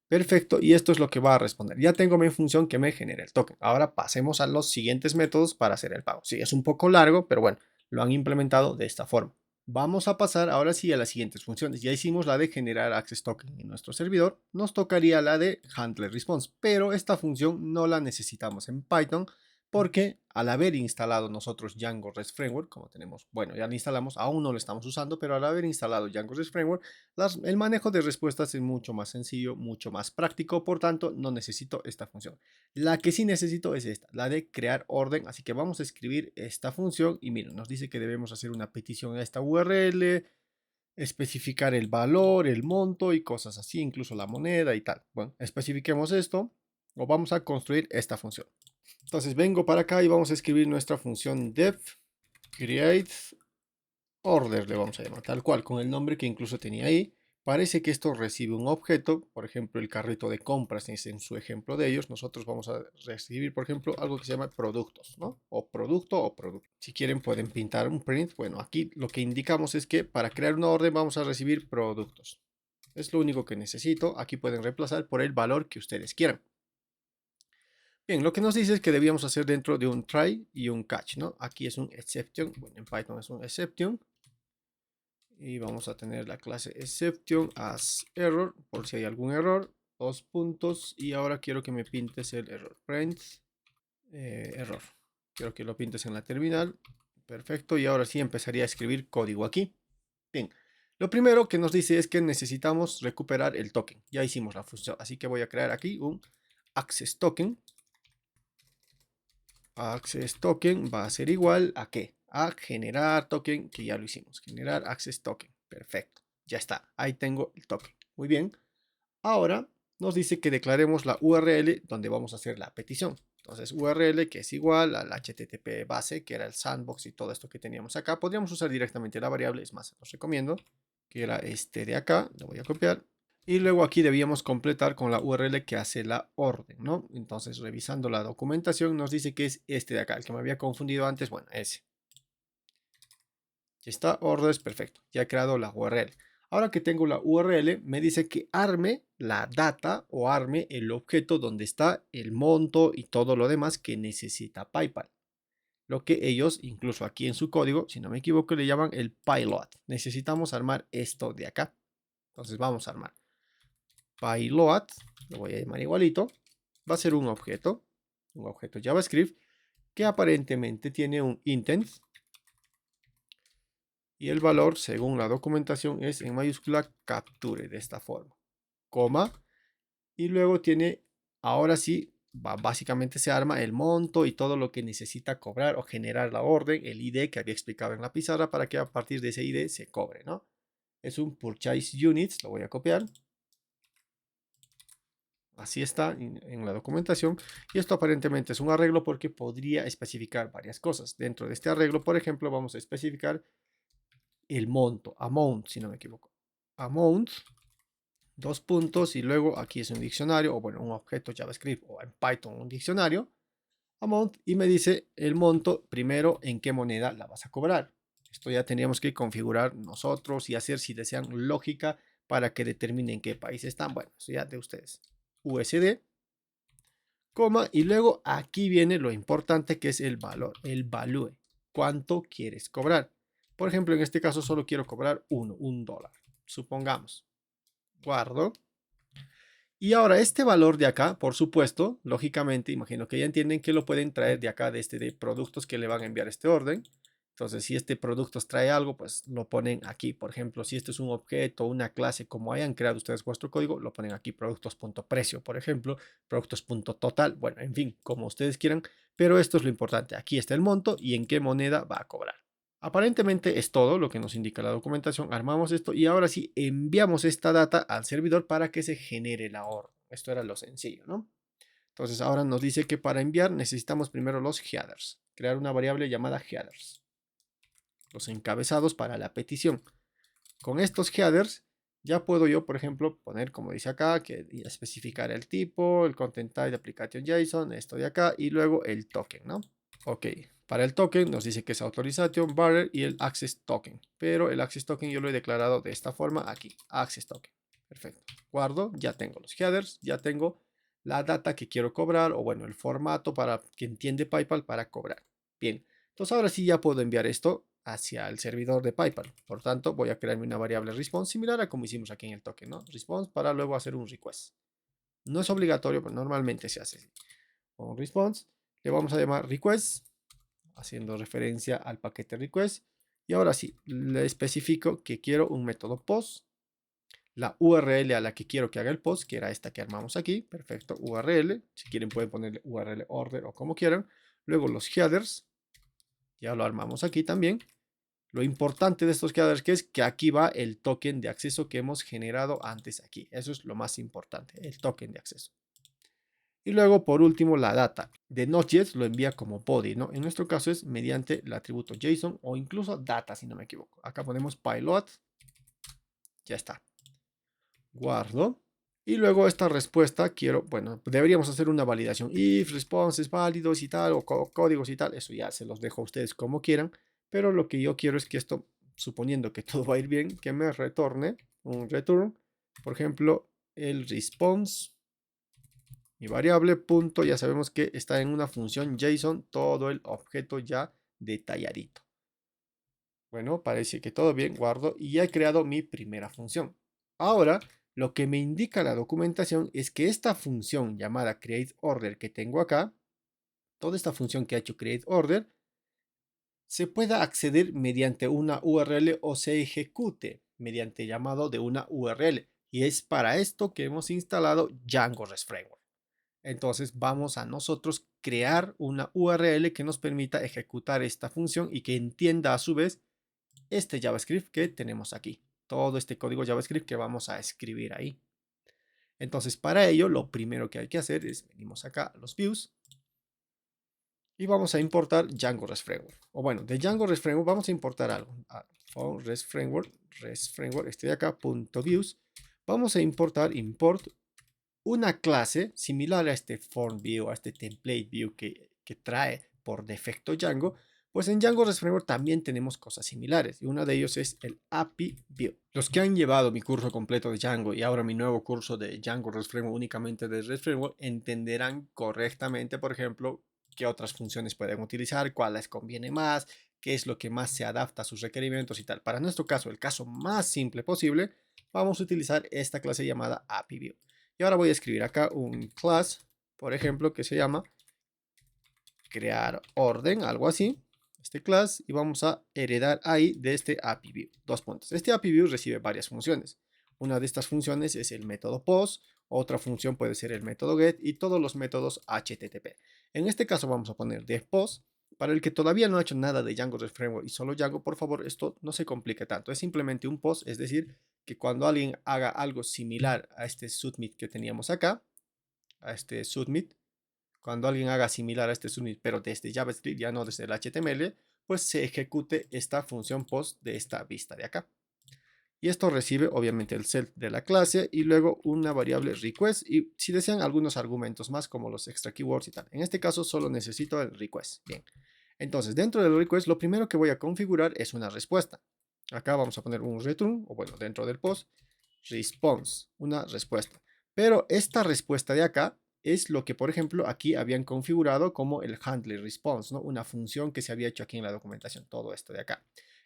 Perfecto, y esto es lo que va a responder. Ya tengo mi función que me genera el token. Ahora pasemos a los siguientes métodos para hacer el pago. Sí, es un poco largo, pero bueno, lo han implementado de esta forma. Vamos a pasar ahora sí a las siguientes funciones. Ya hicimos la de generar access token en nuestro servidor. Nos tocaría la de handler response, pero esta función no la necesitamos en Python porque al haber instalado nosotros Django REST Framework, como tenemos, bueno, ya lo instalamos, aún no lo estamos usando, pero al haber instalado Django REST Framework, el manejo de respuestas es mucho más sencillo, mucho más práctico, por tanto, no necesito esta función. La que sí necesito es esta, la de crear orden, así que vamos a escribir esta función y miren, nos dice que debemos hacer una petición a esta URL, especificar el valor, el monto y cosas así, incluso la moneda y tal. Bueno, especifiquemos esto o vamos a construir esta función. Entonces vengo para acá y vamos a escribir nuestra función def create order, le vamos a llamar tal cual, con el nombre que incluso tenía ahí. Parece que esto recibe un objeto, por ejemplo, el carrito de compras es en su ejemplo de ellos. Nosotros vamos a recibir, por ejemplo, algo que se llama productos, ¿no? O producto o producto. Si quieren pueden pintar un print. Bueno, aquí lo que indicamos es que para crear una orden vamos a recibir productos. Es lo único que necesito. Aquí pueden reemplazar por el valor que ustedes quieran. Bien, lo que nos dice es que debíamos hacer dentro de un try y un catch, ¿no? Aquí es un exception, bueno, en Python es un exception. Y vamos a tener la clase exception as error, por si hay algún error, 2 puntos. Y ahora quiero que me pintes el error, print error. Quiero que lo pintes en la terminal. Perfecto, y ahora sí empezaría a escribir código aquí. Bien, lo primero que nos dice es que necesitamos recuperar el token. Ya hicimos la función, así que voy a crear aquí un access token. Access token va a ser igual a ¿qué? A generar token, que ya lo hicimos. Generar access token. Perfecto. Ya está. Ahí tengo el token. Muy bien. Ahora nos dice que declaremos la URL donde vamos a hacer la petición. Entonces URL que es igual al HTTP base, que era el sandbox y todo esto que teníamos acá. Podríamos usar directamente la variable, es más, os recomiendo, que era este de acá. Lo voy a copiar. Y luego aquí debíamos completar con la URL que hace la orden, ¿no? Entonces, revisando la documentación, nos dice que es este de acá, el que me había confundido antes, bueno, ese. Ya está, órdenes, perfecto. Ya he creado la URL. Ahora que tengo la URL, me dice que arme la data o arme el objeto donde está el monto y todo lo demás que necesita PayPal. Lo que ellos, incluso aquí en su código, si no me equivoco, le llaman el pilot. Necesitamos armar esto de acá. Entonces vamos a armar payload, lo voy a llamar igualito, va a ser un objeto JavaScript que aparentemente tiene un intent y el valor, según la documentación, es en mayúscula capture de esta forma, coma, y luego tiene, ahora sí, básicamente se arma el monto y todo lo que necesita cobrar o generar la orden, el ID que había explicado en la pizarra para que a partir de ese ID se cobre, ¿no? Es un purchase units, lo voy a copiar. Así está en la documentación y esto aparentemente es un arreglo porque podría especificar varias cosas. Dentro de este arreglo, por ejemplo, vamos a especificar el monto, amount, si no me equivoco. Amount, 2 puntos y luego aquí es un diccionario o bueno, un objeto JavaScript o en Python un diccionario. Amount y me dice el monto primero en qué moneda la vas a cobrar. Esto ya tendríamos que configurar nosotros y hacer si desean lógica para que determinen qué país están. Bueno, eso ya de ustedes. USD, coma, y luego aquí viene lo importante que es el valor, el value. ¿Cuánto quieres cobrar? Por ejemplo, en este caso solo quiero cobrar $1, supongamos. Guardo. Y ahora este valor de acá, por supuesto, lógicamente, imagino que ya entienden que lo pueden traer de acá, de productos que le van a enviar este orden. Entonces, si este producto trae algo, pues lo ponen aquí. Por ejemplo, si esto es un objeto, una clase, como hayan creado ustedes vuestro código, lo ponen aquí productos.precio, por ejemplo, productos.total. Bueno, en fin, como ustedes quieran. Pero esto es lo importante. Aquí está el monto y en qué moneda va a cobrar. Aparentemente es todo lo que nos indica la documentación. Armamos esto y ahora sí enviamos esta data al servidor para que se genere la orden. Esto era lo sencillo, ¿no? Entonces ahora nos dice que para enviar necesitamos primero los headers. Crear una variable llamada headers. Los encabezados para la petición. Con estos headers ya puedo yo, por ejemplo, poner como dice acá, que especificar el tipo, el content type application JSON, esto de acá, y luego el token, ¿no? Ok, para el token nos dice que es authorization barrier y el access token, pero el access token yo lo he declarado de esta forma aquí, access token. Perfecto, guardo, ya tengo los headers, ya tengo la data que quiero cobrar, o bueno, el formato para que entiende PayPal para cobrar. Bien, entonces ahora sí ya puedo enviar esto hacia el servidor de PayPal. Por tanto, voy a crearme una variable response similar a como hicimos aquí en el token, ¿no? Response para luego hacer un request. No es obligatorio, pero normalmente se hace así. Con response le vamos a llamar request, haciendo referencia al paquete request. Y ahora sí, le especifico que quiero un método post, la URL a la que quiero que haga el post, que era esta que armamos aquí. Perfecto, URL. Si quieren pueden ponerle URL order o como quieran. Luego los headers, ya lo armamos aquí también. Lo importante de estos headers que es que aquí va el token de acceso que hemos generado antes aquí. Eso es lo más importante, el token de acceso. Y luego, por último, la data. De Node.js lo envía como body, ¿no? En nuestro caso es mediante el atributo JSON o incluso data, si no me equivoco. Acá ponemos pilot. Ya está. Guardo. Y luego esta respuesta quiero, bueno, deberíamos hacer una validación. If responses válidos y tal, o códigos y tal. Eso ya se los dejo a ustedes como quieran. Pero lo que yo quiero es que esto, suponiendo que todo va a ir bien, que me retorne un return. Por ejemplo, el response. Mi variable punto, ya sabemos que está en una función JSON, todo el objeto ya detalladito. Bueno, parece que todo bien, guardo y ya he creado mi primera función. Ahora, lo que me indica la documentación es que esta función llamada createOrder que tengo acá, toda esta función que ha hecho createOrder, se pueda acceder mediante una URL o se ejecute mediante llamado de una URL. Y es para esto que hemos instalado Django REST Framework. Entonces vamos a nosotros crear una URL que nos permita ejecutar esta función y que entienda a su vez este JavaScript que tenemos aquí. Todo este código JavaScript que vamos a escribir ahí. Entonces para ello lo primero que hay que hacer es venimos acá a los views y vamos a importar Django REST Framework. O bueno, de Django REST Framework vamos a importar algo. REST Framework, este de acá, .views. Vamos a importar import una clase similar a este form view, a este template view que trae por defecto Django, pues en Django REST Framework también tenemos cosas similares y uno de ellos es el API view. Los que han llevado mi curso completo de Django y ahora mi nuevo curso de Django REST Framework únicamente de REST Framework entenderán correctamente, por ejemplo, qué otras funciones pueden utilizar, cuál les conviene más, qué es lo que más se adapta a sus requerimientos y tal. Para nuestro caso, el caso más simple posible, vamos a utilizar esta clase llamada API view. Y ahora voy a escribir acá un class, por ejemplo, que se llama crear orden, algo así. Este class y vamos a heredar ahí de este API view. Dos puntos. Este API view recibe varias funciones. Una de estas funciones es el método post, otra función puede ser el método get y todos los métodos HTTP. En este caso vamos a poner def post. Para el que todavía no ha hecho nada de Django REST Framework y solo Django, por favor, esto no se complique tanto. Es simplemente un post, es decir, que cuando alguien haga algo similar a este submit que teníamos acá, a este submit, cuando alguien haga similar a este submit, pero desde JavaScript, ya no desde el HTML, pues se ejecute esta función post de esta vista de acá. Y esto recibe obviamente el set de la clase y luego una variable request y si desean algunos argumentos más como los extra keywords y tal. En este caso solo necesito el request. Bien. Entonces dentro del request lo primero que voy a configurar es una respuesta. Acá vamos a poner un return o bueno dentro del post response, una respuesta. Pero esta respuesta de acá es lo que por ejemplo aquí habían configurado como el handler response, ¿no? Una función que se había hecho aquí en la documentación, todo esto de acá.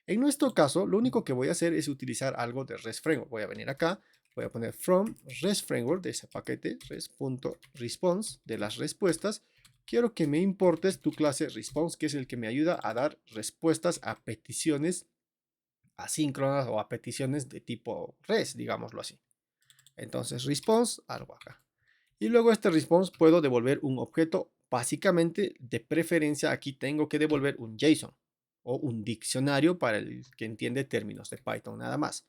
En nuestro caso, lo único que voy a hacer es utilizar algo de REST Framework. Voy a venir acá, voy a poner from REST Framework de ese paquete res.response de las respuestas. Quiero que me importes tu clase response, que es el que me ayuda a dar respuestas a peticiones asíncronas o a peticiones de tipo REST, digámoslo así. Entonces response, algo acá. Y luego este response puedo devolver un objeto. Básicamente, de preferencia, aquí tengo que devolver un JSON o un diccionario para el que entiende términos de Python nada más.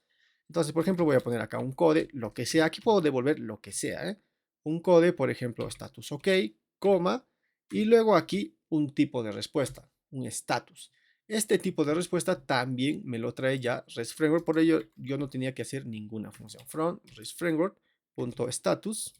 Entonces, por ejemplo, voy a poner acá un code, lo que sea. Aquí puedo devolver lo que sea. Un code, por ejemplo, status ok, coma, y luego aquí un tipo de respuesta, un status. Este tipo de respuesta también me lo trae ya REST Framework, por ello yo no tenía que hacer ninguna función. From REST Framework.status,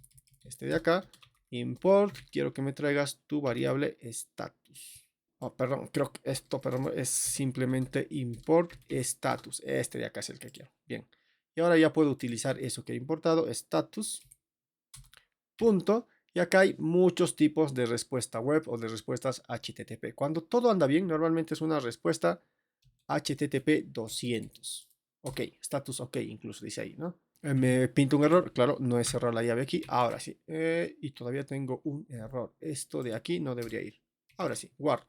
este de acá, import, quiero que me traigas tu variable status. Oh, perdón, creo que esto es simplemente import status. Este de acá es el que quiero. Bien. Y ahora ya puedo utilizar eso que he importado, status. Punto. Y acá hay muchos tipos de respuesta web o de respuestas HTTP. Cuando todo anda bien, normalmente es una respuesta HTTP 200. Ok, status ok, incluso dice ahí, ¿no? Me pinta un error, claro, no he cerrado la llave aquí. Ahora sí. Y todavía tengo un error. Esto de aquí no debería ir. Ahora sí, guardo.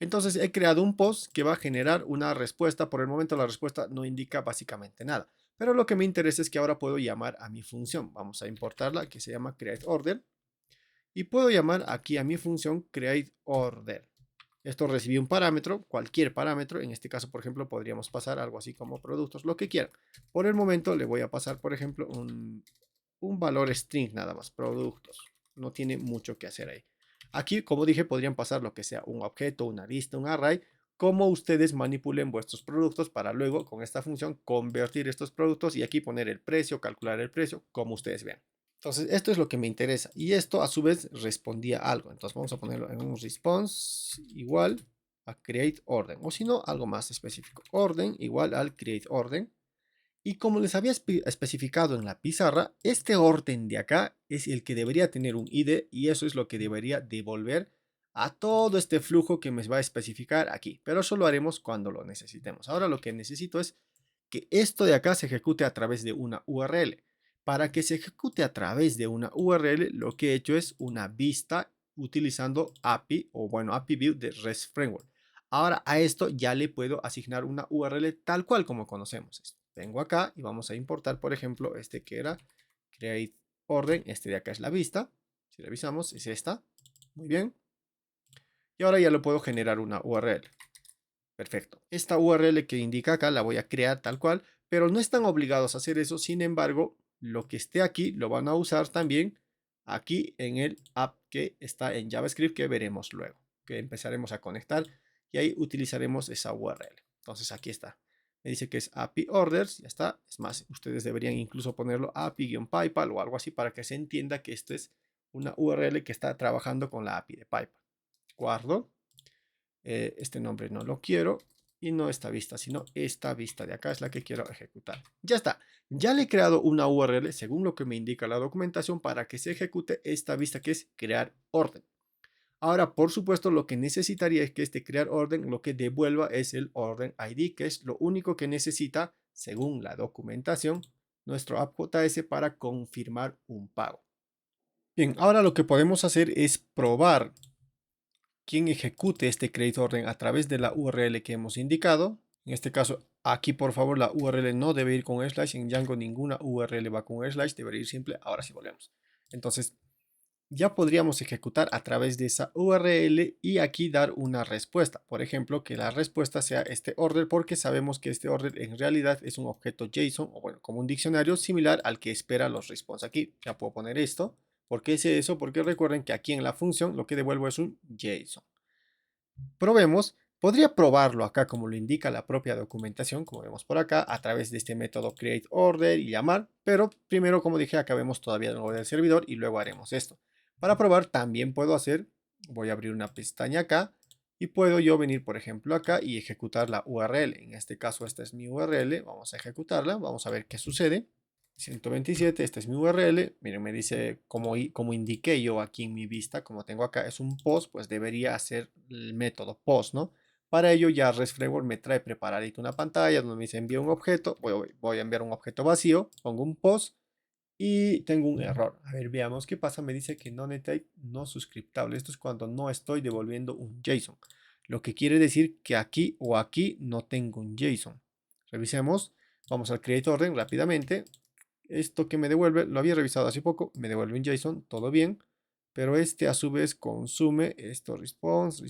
Entonces he creado un post que va a generar una respuesta. Por el momento la respuesta no indica básicamente nada. Pero lo que me interesa es que ahora puedo llamar a mi función. Vamos a importarla, que se llama createOrder. Y puedo llamar aquí a mi función createOrder. Esto recibe un parámetro, cualquier parámetro. En este caso, por ejemplo, podríamos pasar algo así como productos, lo que quieran. Por el momento le voy a pasar, por ejemplo, un valor string nada más, productos. No tiene mucho que hacer ahí. Aquí, como dije, podrían pasar lo que sea, un objeto, una lista, un array, como ustedes manipulen vuestros productos para luego, con esta función, convertir estos productos y aquí poner el precio, calcular el precio, como ustedes vean. Entonces, esto es lo que me interesa. Y esto, a su vez, respondía algo. Entonces, vamos a ponerlo en un response igual a create orden. O si no, algo más específico. Orden igual al create orden. Y como les había especificado en la pizarra, este orden de acá es el que debería tener un ID y eso es lo que debería devolver a todo este flujo que me va a especificar aquí. Pero eso lo haremos cuando lo necesitemos. Ahora lo que necesito es que esto de acá se ejecute a través de una URL. Para que se ejecute a través de una URL, lo que he hecho es una vista utilizando API o bueno, API View de REST Framework. Ahora a esto ya le puedo asignar una URL tal cual como conocemos esto. Vengo acá y vamos a importar, por ejemplo, este que era create orden. Este de acá es la vista. Si revisamos, es esta. Muy bien. Y ahora ya lo puedo generar una URL. Perfecto. Esta URL que indica acá la voy a crear tal cual, pero no están obligados a hacer eso. Sin embargo, lo que esté aquí lo van a usar también aquí en el app que está en JavaScript que veremos luego, que empezaremos a conectar y ahí utilizaremos esa URL. Entonces aquí está. Me dice que es API orders, ya está. Es más, ustedes deberían incluso ponerlo API-PayPal o algo así para que se entienda que esto es una URL que está trabajando con la API de PayPal. Guardo. Este nombre no lo quiero y no esta vista, sino esta vista de acá es la que quiero ejecutar. Ya está, ya le he creado una URL según lo que me indica la documentación para que se ejecute esta vista que es crear orden. Ahora, por supuesto, lo que necesitaría es que este crear orden lo que devuelva es el orden ID, que es lo único que necesita, según la documentación, nuestro app.js para confirmar un pago. Bien, ahora lo que podemos hacer es probar quien ejecute este create orden a través de la URL que hemos indicado. En este caso, aquí por favor la URL no debe ir con slash. En Django ninguna URL va con slash, debería ir simple. Ahora sí volvemos. Entonces, ya podríamos ejecutar a través de esa URL y aquí dar una respuesta. Por ejemplo, que la respuesta sea este order porque sabemos que este order en realidad es un objeto JSON o bueno, como un diccionario similar al que espera los response. Aquí ya puedo poner esto. ¿Por qué hice eso? Porque recuerden que aquí en la función lo que devuelvo es un JSON. Probemos. Podría probarlo acá como lo indica la propia documentación, como vemos por acá, a través de este método createOrder y llamar, pero primero, como dije, acabemos todavía lo del servidor y luego haremos esto. Para probar también puedo hacer, voy a abrir una pestaña acá y puedo yo venir, por ejemplo, acá y ejecutar la URL. En este caso, esta es mi URL, vamos a ejecutarla, vamos a ver qué sucede. 127, esta es mi URL, miren, me dice como indiqué yo aquí en mi vista, como tengo acá, es un post, pues debería hacer el método post, ¿no? Para ello ya REST Framework me trae preparadito una pantalla donde me dice envía un objeto, voy a enviar un objeto vacío, pongo un post y tengo un error. A ver, veamos qué pasa, me dice que non-type no suscriptable, esto es cuando no estoy devolviendo un JSON, lo que quiere decir que aquí o aquí no tengo un JSON. Revisemos, vamos al create orden rápidamente. Esto que me devuelve, lo había revisado hace poco, me devuelve un JSON, todo bien, pero este a su vez consume esto, response,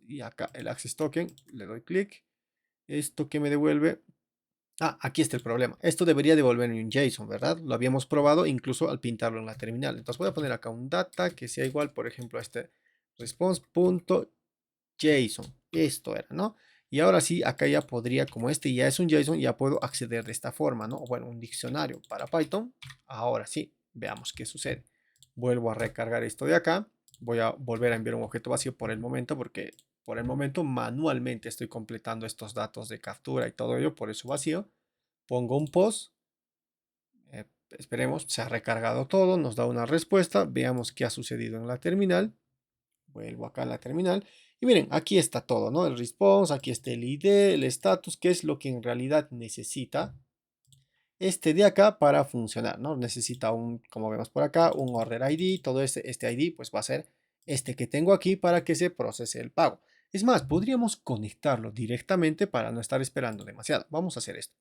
y acá el access token, le doy clic, esto que me devuelve, aquí está el problema, esto debería devolverme un JSON, ¿verdad? Lo habíamos probado incluso al pintarlo en la terminal, entonces voy a poner acá un data que sea igual, por ejemplo, a este response.json, esto era, ¿no? Y ahora sí, acá ya podría, como este ya es un JSON, ya puedo acceder de esta forma, ¿no? Bueno, un diccionario para Python. Ahora sí, veamos qué sucede. Vuelvo a recargar esto de acá. Voy a volver a enviar un objeto vacío por el momento, porque por el momento manualmente estoy completando estos datos de captura y todo ello, por eso vacío. Pongo un post. Esperemos, se ha recargado todo, nos da una respuesta. Veamos qué ha sucedido en la terminal. Vuelvo acá a la terminal y miren, aquí está todo, ¿no? El response, aquí está el ID, el status, que es lo que en realidad necesita este de acá para funcionar, ¿no? Necesita un, como vemos por acá, un order ID, todo este ID pues va a ser este que tengo aquí para que se procese el pago. Es más, podríamos conectarlo directamente para no estar esperando demasiado. Vamos a hacer esto.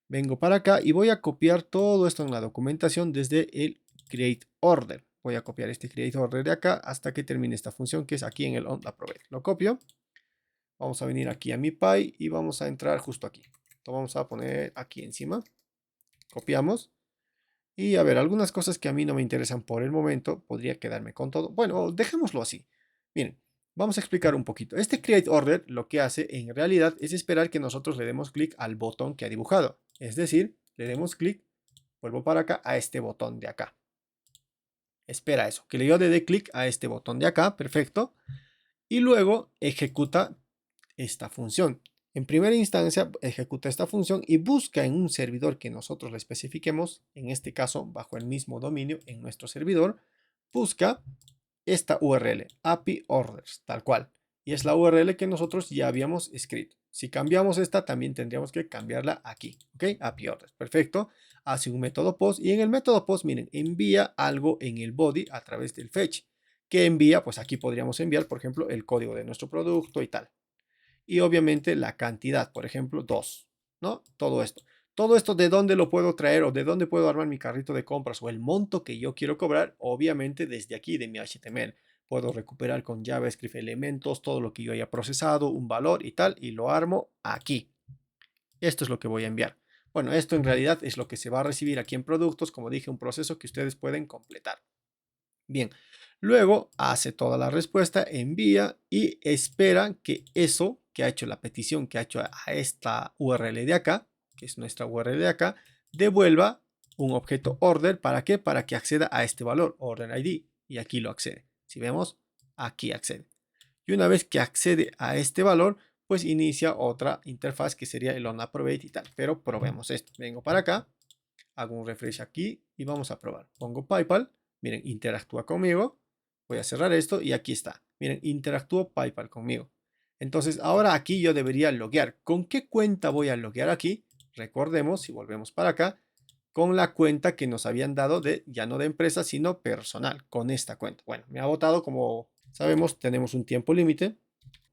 Vengo para acá y voy a copiar todo esto en la documentación desde el create order. Voy a copiar este create order de acá hasta que termine esta función que es aquí en el onApproved. Lo copio. Vamos a venir aquí a mi Py y vamos a entrar justo aquí. Lo vamos a poner aquí encima. Copiamos. Y a ver, algunas cosas que a mí no me interesan por el momento. Podría quedarme con todo. Bueno, dejémoslo así. Miren, vamos a explicar un poquito. Este create order lo que hace en realidad es esperar que nosotros le demos clic al botón que ha dibujado. Es decir, le demos clic, vuelvo para acá, a este botón de acá. Espera eso, que yo le dé clic a este botón de acá, perfecto. Y luego ejecuta esta función. En primera instancia, ejecuta esta función y busca en un servidor que nosotros le especifiquemos, en este caso, bajo el mismo dominio en nuestro servidor, busca esta URL, API orders, tal cual. Y es la URL que nosotros ya habíamos escrito. Si cambiamos esta, también tendríamos que cambiarla aquí, ¿ok? API orders, perfecto. Hace un método post y en el método post, miren, envía algo en el body a través del fetch. ¿Qué envía? Pues aquí podríamos enviar, por ejemplo, el código de nuestro producto y tal. Y obviamente la cantidad, por ejemplo, 2, ¿no? Todo esto. Todo esto, ¿de dónde lo puedo traer o de dónde puedo armar mi carrito de compras o el monto que yo quiero cobrar? Obviamente desde aquí, de mi HTML. Puedo recuperar con JavaScript elementos, todo lo que yo haya procesado, un valor y tal, y lo armo aquí. Esto es lo que voy a enviar. Bueno, esto en realidad es lo que se va a recibir aquí en productos, como dije, un proceso que ustedes pueden completar. Bien, luego hace toda la respuesta, envía y espera que eso que ha hecho la petición que ha hecho a esta URL de acá, que es nuestra URL de acá, devuelva un objeto order. ¿Para qué? Para que acceda a este valor, order ID, y aquí lo accede. Si vemos, aquí accede. Y una vez que accede a este valor, pues inicia otra interfaz que sería el onApproved y tal. Pero probemos esto. Vengo para acá, hago un refresh aquí y vamos a probar. Pongo PayPal, miren, interactúa conmigo. Voy a cerrar esto y aquí está. Miren, interactúa PayPal conmigo. Entonces, ahora aquí yo debería loguear. ¿Con qué cuenta voy a loguear aquí? Recordemos, si volvemos para acá, con la cuenta que nos habían dado de, ya no de empresa, sino personal, con esta cuenta. Bueno, me ha votado, como sabemos, tenemos un tiempo límite.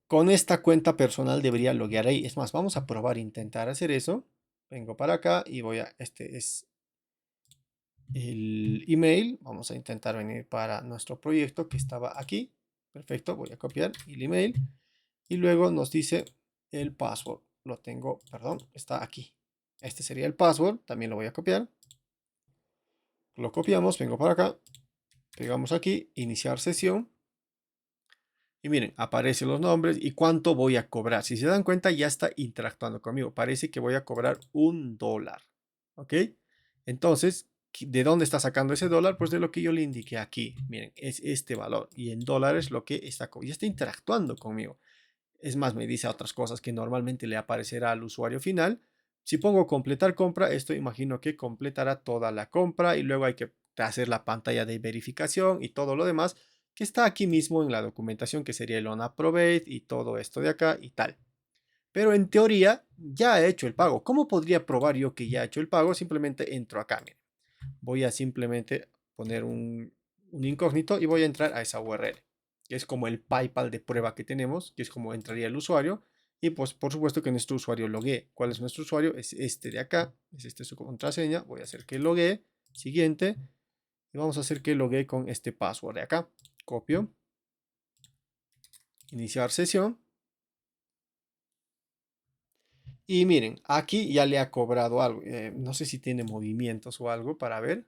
Con esta cuenta personal debería loguear ahí. Es más, vamos a probar, intentar hacer eso. Vengo para acá y voy a, este es el email. Vamos a intentar venir para nuestro proyecto que estaba aquí. Perfecto, voy a copiar el email. Y luego nos dice el password. Lo tengo, perdón, está aquí. Este sería el password, también lo voy a copiar. Lo copiamos, vengo para acá, pegamos aquí, iniciar sesión. Y miren, aparecen los nombres y cuánto voy a cobrar. Si se dan cuenta, ya está interactuando conmigo. Parece que voy a cobrar $1. ¿Ok? Entonces, ¿de dónde está sacando ese dólar? Pues de lo que yo le indiqué aquí. Miren, es este valor. Y en dólares lo que está, y está interactuando conmigo. Es más, me dice otras cosas que normalmente le aparecerá al usuario final. Si pongo completar compra, esto imagino que completará toda la compra y luego hay que hacer la pantalla de verificación y todo lo demás que está aquí mismo en la documentación, que sería el onApproved y todo esto de acá y tal. Pero en teoría ya he hecho el pago. ¿Cómo podría probar yo que ya he hecho el pago? Simplemente entro acá. Miren. Voy a simplemente poner un incógnito y voy a entrar a esa URL, que es como el PayPal de prueba que tenemos, que es como entraría el usuario. Y pues por supuesto que nuestro usuario loguee. ¿Cuál es nuestro usuario? Es este de acá, es este su contraseña. Voy a hacer que loguee. Siguiente. Y vamos a hacer que loguee con este password de acá. Copio. Iniciar sesión. Y miren, aquí ya le ha cobrado algo. No sé si tiene movimientos o algo para ver.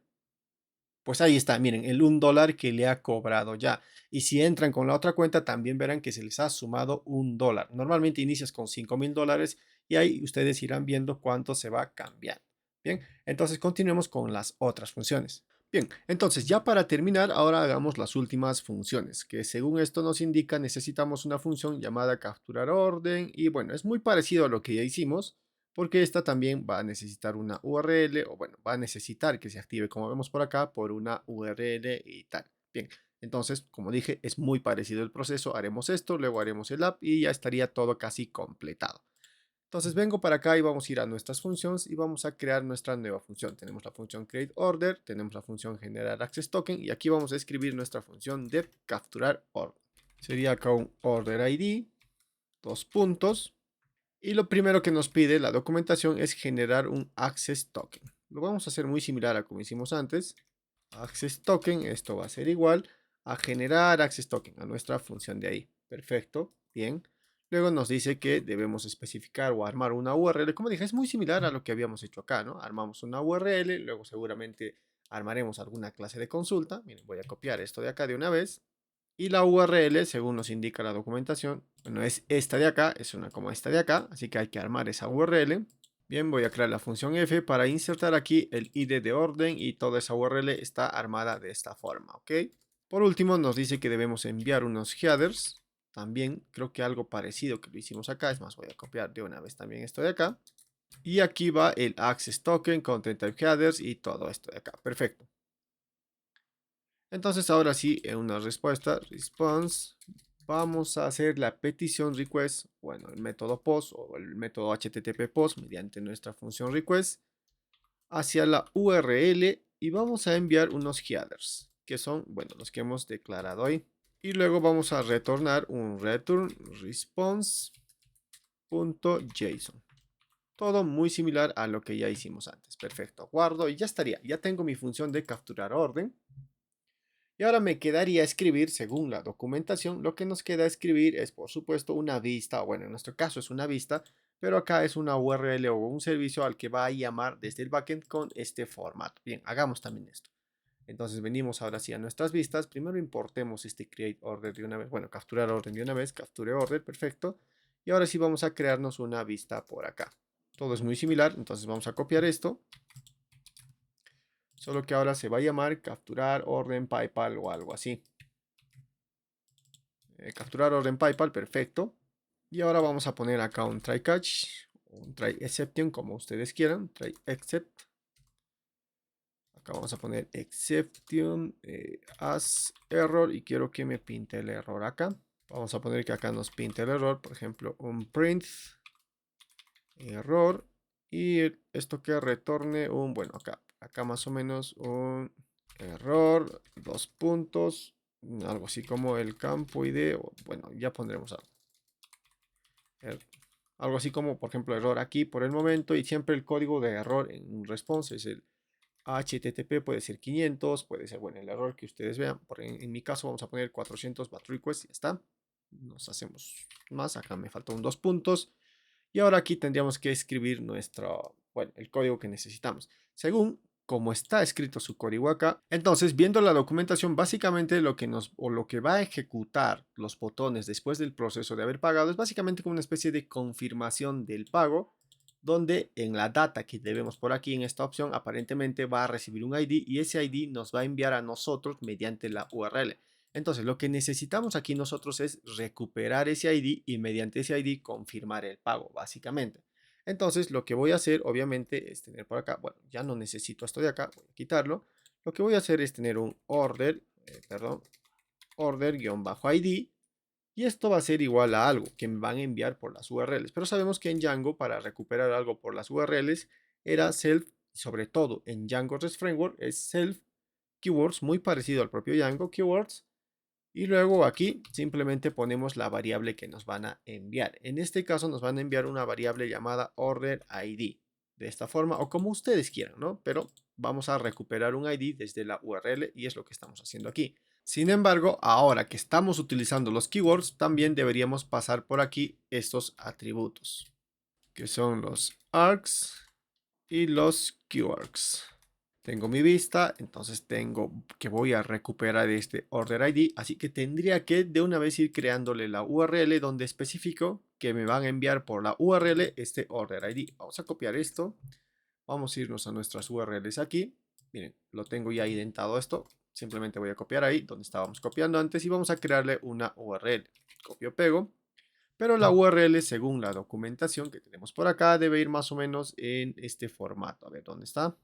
Pues ahí está, miren, el $1 que le ha cobrado ya. Y si entran con la otra cuenta, también verán que se les ha sumado $1. Normalmente inicias con $5,000 y ahí ustedes irán viendo cuánto se va cambiando. Bien, entonces continuemos con las otras funciones. Bien, entonces ya para terminar, ahora hagamos las últimas funciones, que según esto nos indica necesitamos una función llamada capturar orden y bueno, es muy parecido a lo que ya hicimos, porque esta también va a necesitar una URL o bueno, va a necesitar que se active como vemos por acá por una URL y tal. Bien, entonces como dije es muy parecido el proceso, haremos esto, luego haremos el app y ya estaría todo casi completado. Entonces vengo para acá y vamos a ir a nuestras funciones y vamos a crear nuestra nueva función. Tenemos la función create order, tenemos la función generar access token y aquí vamos a escribir nuestra función de capturar order. Sería acá un order ID, dos puntos. Y lo primero que nos pide la documentación es generar un access token. Lo vamos a hacer muy similar a como hicimos antes. Access token, esto va a ser igual a generar access token, a nuestra función de ahí. Perfecto, bien. Luego nos dice que debemos especificar o armar una URL. Como dije, es muy similar a lo que habíamos hecho acá, ¿no? Armamos una URL, luego seguramente armaremos alguna clase de consulta. Miren, voy a copiar esto de acá de una vez. Y la URL, según nos indica la documentación, bueno, es esta de acá, es una como esta de acá, así que hay que armar esa URL. Bien, voy a crear la función f para insertar aquí el id de orden y toda esa URL está armada de esta forma, ¿ok? Por último, nos dice que debemos enviar unos headers. También creo que algo parecido que lo hicimos acá, es más, voy a copiar de una vez también esto de acá. Y aquí va el access token, content type headers y todo esto de acá, perfecto. Entonces ahora sí, en una respuesta, response, vamos a hacer la petición request, bueno, el método post o el método HTTP post mediante nuestra función request hacia la URL y vamos a enviar unos headers, que son, bueno, los que hemos declarado ahí. Y luego vamos a retornar un return response.json. Todo muy similar a lo que ya hicimos antes. Perfecto, guardo y ya estaría. Ya tengo mi función de capturar orden. Y ahora me quedaría escribir, según la documentación, lo que nos queda escribir es, por supuesto, una vista, o bueno, en nuestro caso es una vista, pero acá es una URL o un servicio al que va a llamar desde el backend con este formato. Bien, hagamos también esto. Entonces venimos ahora sí a nuestras vistas. Primero importemos este create order de una vez, bueno, capturar orden de una vez, capture order, perfecto. Y ahora sí vamos a crearnos una vista por acá. Todo es muy similar, entonces vamos a copiar esto. Solo que ahora se va a llamar capturar orden PayPal o algo así. Capturar orden PayPal, perfecto. Y ahora vamos a poner acá un try catch, un try exception, como ustedes quieran, try except. Acá vamos a poner exception as error y quiero que me pinte el error acá. Vamos a poner que acá nos pinte el error, por ejemplo, un print error y esto que retorne un, bueno, acá más o menos un error, dos puntos, algo así como el campo ID, o, bueno, ya pondremos algo. Algo así como, por ejemplo, error aquí por el momento y siempre el código de error en un response es el HTTP, puede ser 500, puede ser, bueno, el error que ustedes vean. En mi caso vamos a poner 400 BAT request, ya está. Nos hacemos más, acá me faltan dos puntos. Y ahora aquí tendríamos que escribir nuestro, bueno, el código que necesitamos. Según como está escrito su código acá, entonces viendo la documentación, básicamente lo que lo que va a ejecutar los botones después del proceso de haber pagado es básicamente como una especie de confirmación del pago, donde en la data que debemos por aquí en esta opción aparentemente va a recibir un ID y ese ID nos va a enviar a nosotros mediante la URL. Entonces lo que necesitamos aquí nosotros es recuperar ese ID y mediante ese ID confirmar el pago básicamente. Entonces lo que voy a hacer obviamente es tener por acá, bueno, ya no necesito esto de acá, voy a quitarlo. Lo que voy a hacer es tener un order, order-id y esto va a ser igual a algo que me van a enviar por las URLs. Pero sabemos que en Django para recuperar algo por las URLs era self, sobre todo en Django REST Framework es self keywords, muy parecido al propio Django keywords. Y luego aquí simplemente ponemos la variable que nos van a enviar. En este caso nos van a enviar una variable llamada order ID. De esta forma o como ustedes quieran, ¿no? Pero vamos a recuperar un ID desde la URL y es lo que estamos haciendo aquí. Sin embargo, ahora que estamos utilizando los keywords, también deberíamos pasar por aquí estos atributos, que son los args y los keywords. Tengo mi vista, entonces tengo que voy a recuperar este order ID, así que tendría que de una vez ir creándole la URL donde especifico que me van a enviar por la URL este order ID. Vamos a copiar esto, vamos a irnos a nuestras URLs aquí. Miren, lo tengo ya identado esto, simplemente voy a copiar ahí donde estábamos copiando antes y vamos a crearle una URL. Copio, pego, pero la URL según la documentación que tenemos por acá debe ir más o menos en este formato. A ver, ¿dónde está?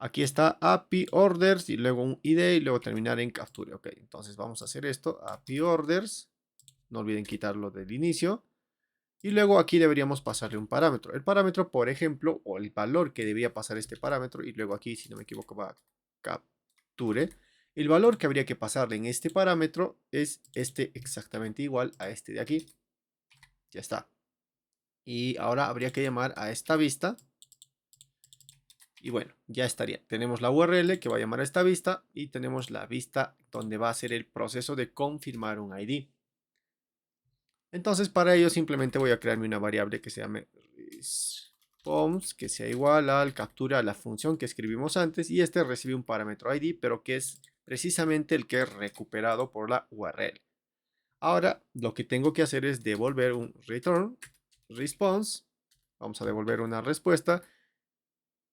Aquí está API orders y luego un ID y luego terminar en capture. Ok, entonces vamos a hacer esto. API orders. No olviden quitarlo del inicio. Y luego aquí deberíamos pasarle un parámetro. El parámetro, por ejemplo, o el valor que debía pasar este parámetro. Y luego aquí, si no me equivoco, va a capture. El valor que habría que pasarle en este parámetro es este exactamente igual a este de aquí. Ya está. Y ahora habría que llamar a esta vista. Y bueno, ya estaría. Tenemos la URL que va a llamar a esta vista y tenemos la vista donde va a ser el proceso de confirmar un ID. Entonces para ello simplemente voy a crearme una variable que se llame response, que sea igual al captura a la función que escribimos antes y este recibe un parámetro ID, pero que es precisamente el que es recuperado por la URL. Ahora lo que tengo que hacer es devolver un return response. Vamos a devolver una respuesta.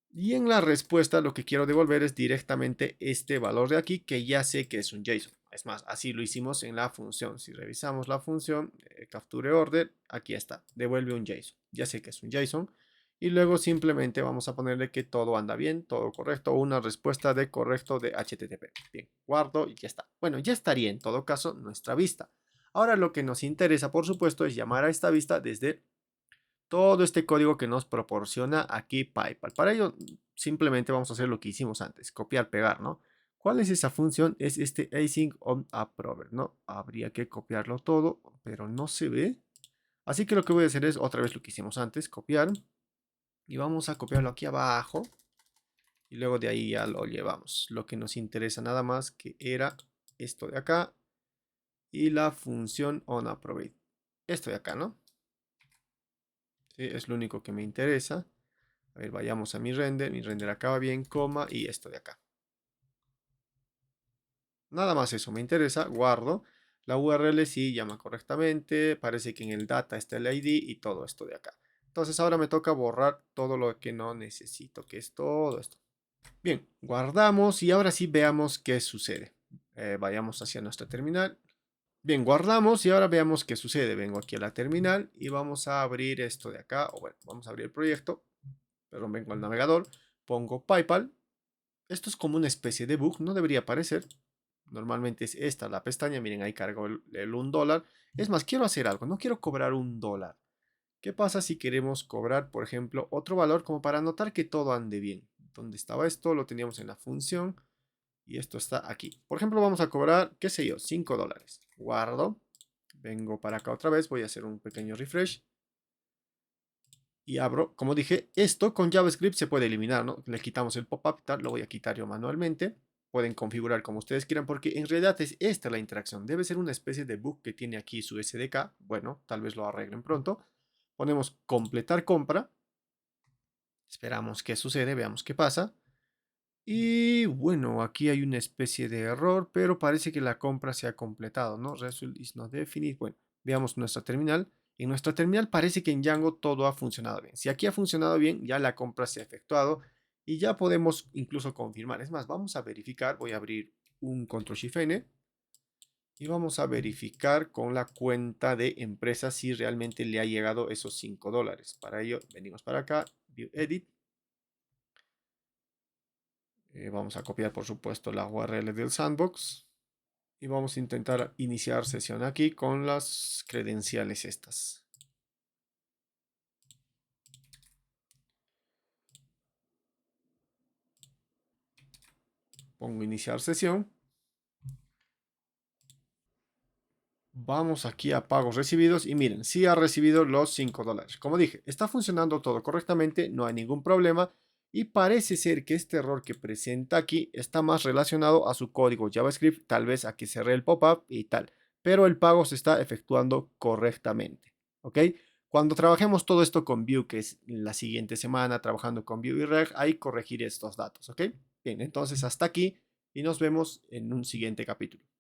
Y en la respuesta lo que quiero devolver es directamente este valor de aquí que ya sé que es un JSON. Es más, así lo hicimos en la función. Si revisamos la función capture order, aquí está, devuelve un JSON. Ya sé que es un JSON. Y luego simplemente vamos a ponerle que todo anda bien, todo correcto, o una respuesta de correcto de HTTP. Bien, guardo y ya está. Bueno, ya estaría en todo caso nuestra vista. Ahora lo que nos interesa, por supuesto, es llamar a esta vista desde todo este código que nos proporciona aquí PayPal. Para ello, simplemente vamos a hacer lo que hicimos antes, copiar, pegar, ¿no? ¿Cuál es esa función? Es este async on approver, ¿no? Habría que copiarlo todo, pero no se ve. Así que lo que voy a hacer es otra vez lo que hicimos antes, copiar. Y vamos a copiarlo aquí abajo. Y luego de ahí ya lo llevamos. Lo que nos interesa nada más que era esto de acá. Y la función onApproved. Esto de acá, ¿no? Sí, es lo único que me interesa. A ver, vayamos a mi render acaba bien, coma, y esto de acá. Nada más eso me interesa, guardo. La URL sí llama correctamente, parece que en el data está el ID y todo esto de acá. Entonces ahora me toca borrar todo lo que no necesito, que es todo esto. Bien, guardamos y ahora sí veamos qué sucede. Vayamos hacia nuestra terminal. Bien, guardamos y ahora veamos qué sucede. Vengo aquí a la terminal y vamos a abrir esto de acá, o bueno, vamos a abrir el proyecto. Perdón, vengo al navegador, pongo PayPal. Esto es como una especie de bug, no debería aparecer. Normalmente es esta la pestaña, miren ahí cargo el $1. Es más, quiero hacer algo, no quiero cobrar $1. ¿Qué pasa si queremos cobrar, por ejemplo, otro valor como para notar que todo ande bien? ¿Dónde estaba esto? Lo teníamos en la función y esto está aquí. Por ejemplo, vamos a cobrar, qué sé yo, $5. Guardo, vengo para acá otra vez, voy a hacer un pequeño refresh. Y abro, como dije, esto con JavaScript se puede eliminar, ¿no? Le quitamos el pop-up, lo voy a quitar yo manualmente. Pueden configurar como ustedes quieran porque en realidad es esta la interacción. Debe ser una especie de bug que tiene aquí su SDK. Bueno, tal vez lo arreglen pronto. Ponemos completar compra. Esperamos qué sucede, veamos qué pasa. Y bueno, aquí hay una especie de error, pero parece que la compra se ha completado, ¿no? Result is not definite. Bueno, veamos nuestra terminal. En nuestra terminal parece que en Django todo ha funcionado bien. Si aquí ha funcionado bien, ya la compra se ha efectuado y ya podemos incluso confirmar. Es más, vamos a verificar. Voy a abrir un Ctrl+Shift+N y vamos a verificar con la cuenta de empresa si realmente le ha llegado esos $5. Para ello, venimos para acá, View Edit. Vamos a copiar, por supuesto, la URL del sandbox. Y vamos a intentar iniciar sesión aquí con las credenciales estas. Pongo iniciar sesión. Vamos aquí a pagos recibidos y miren, sí ha recibido los $5. Como dije, está funcionando todo correctamente, no hay ningún problema. Y parece ser que este error que presenta aquí está más relacionado a su código JavaScript, tal vez a que cerré el pop-up y tal. Pero el pago se está efectuando correctamente. ¿Ok? Cuando trabajemos todo esto con Vue, que es la siguiente semana trabajando con Vue y React, ahí corregiré estos datos. ¿Ok? Bien, entonces hasta aquí y nos vemos en un siguiente capítulo.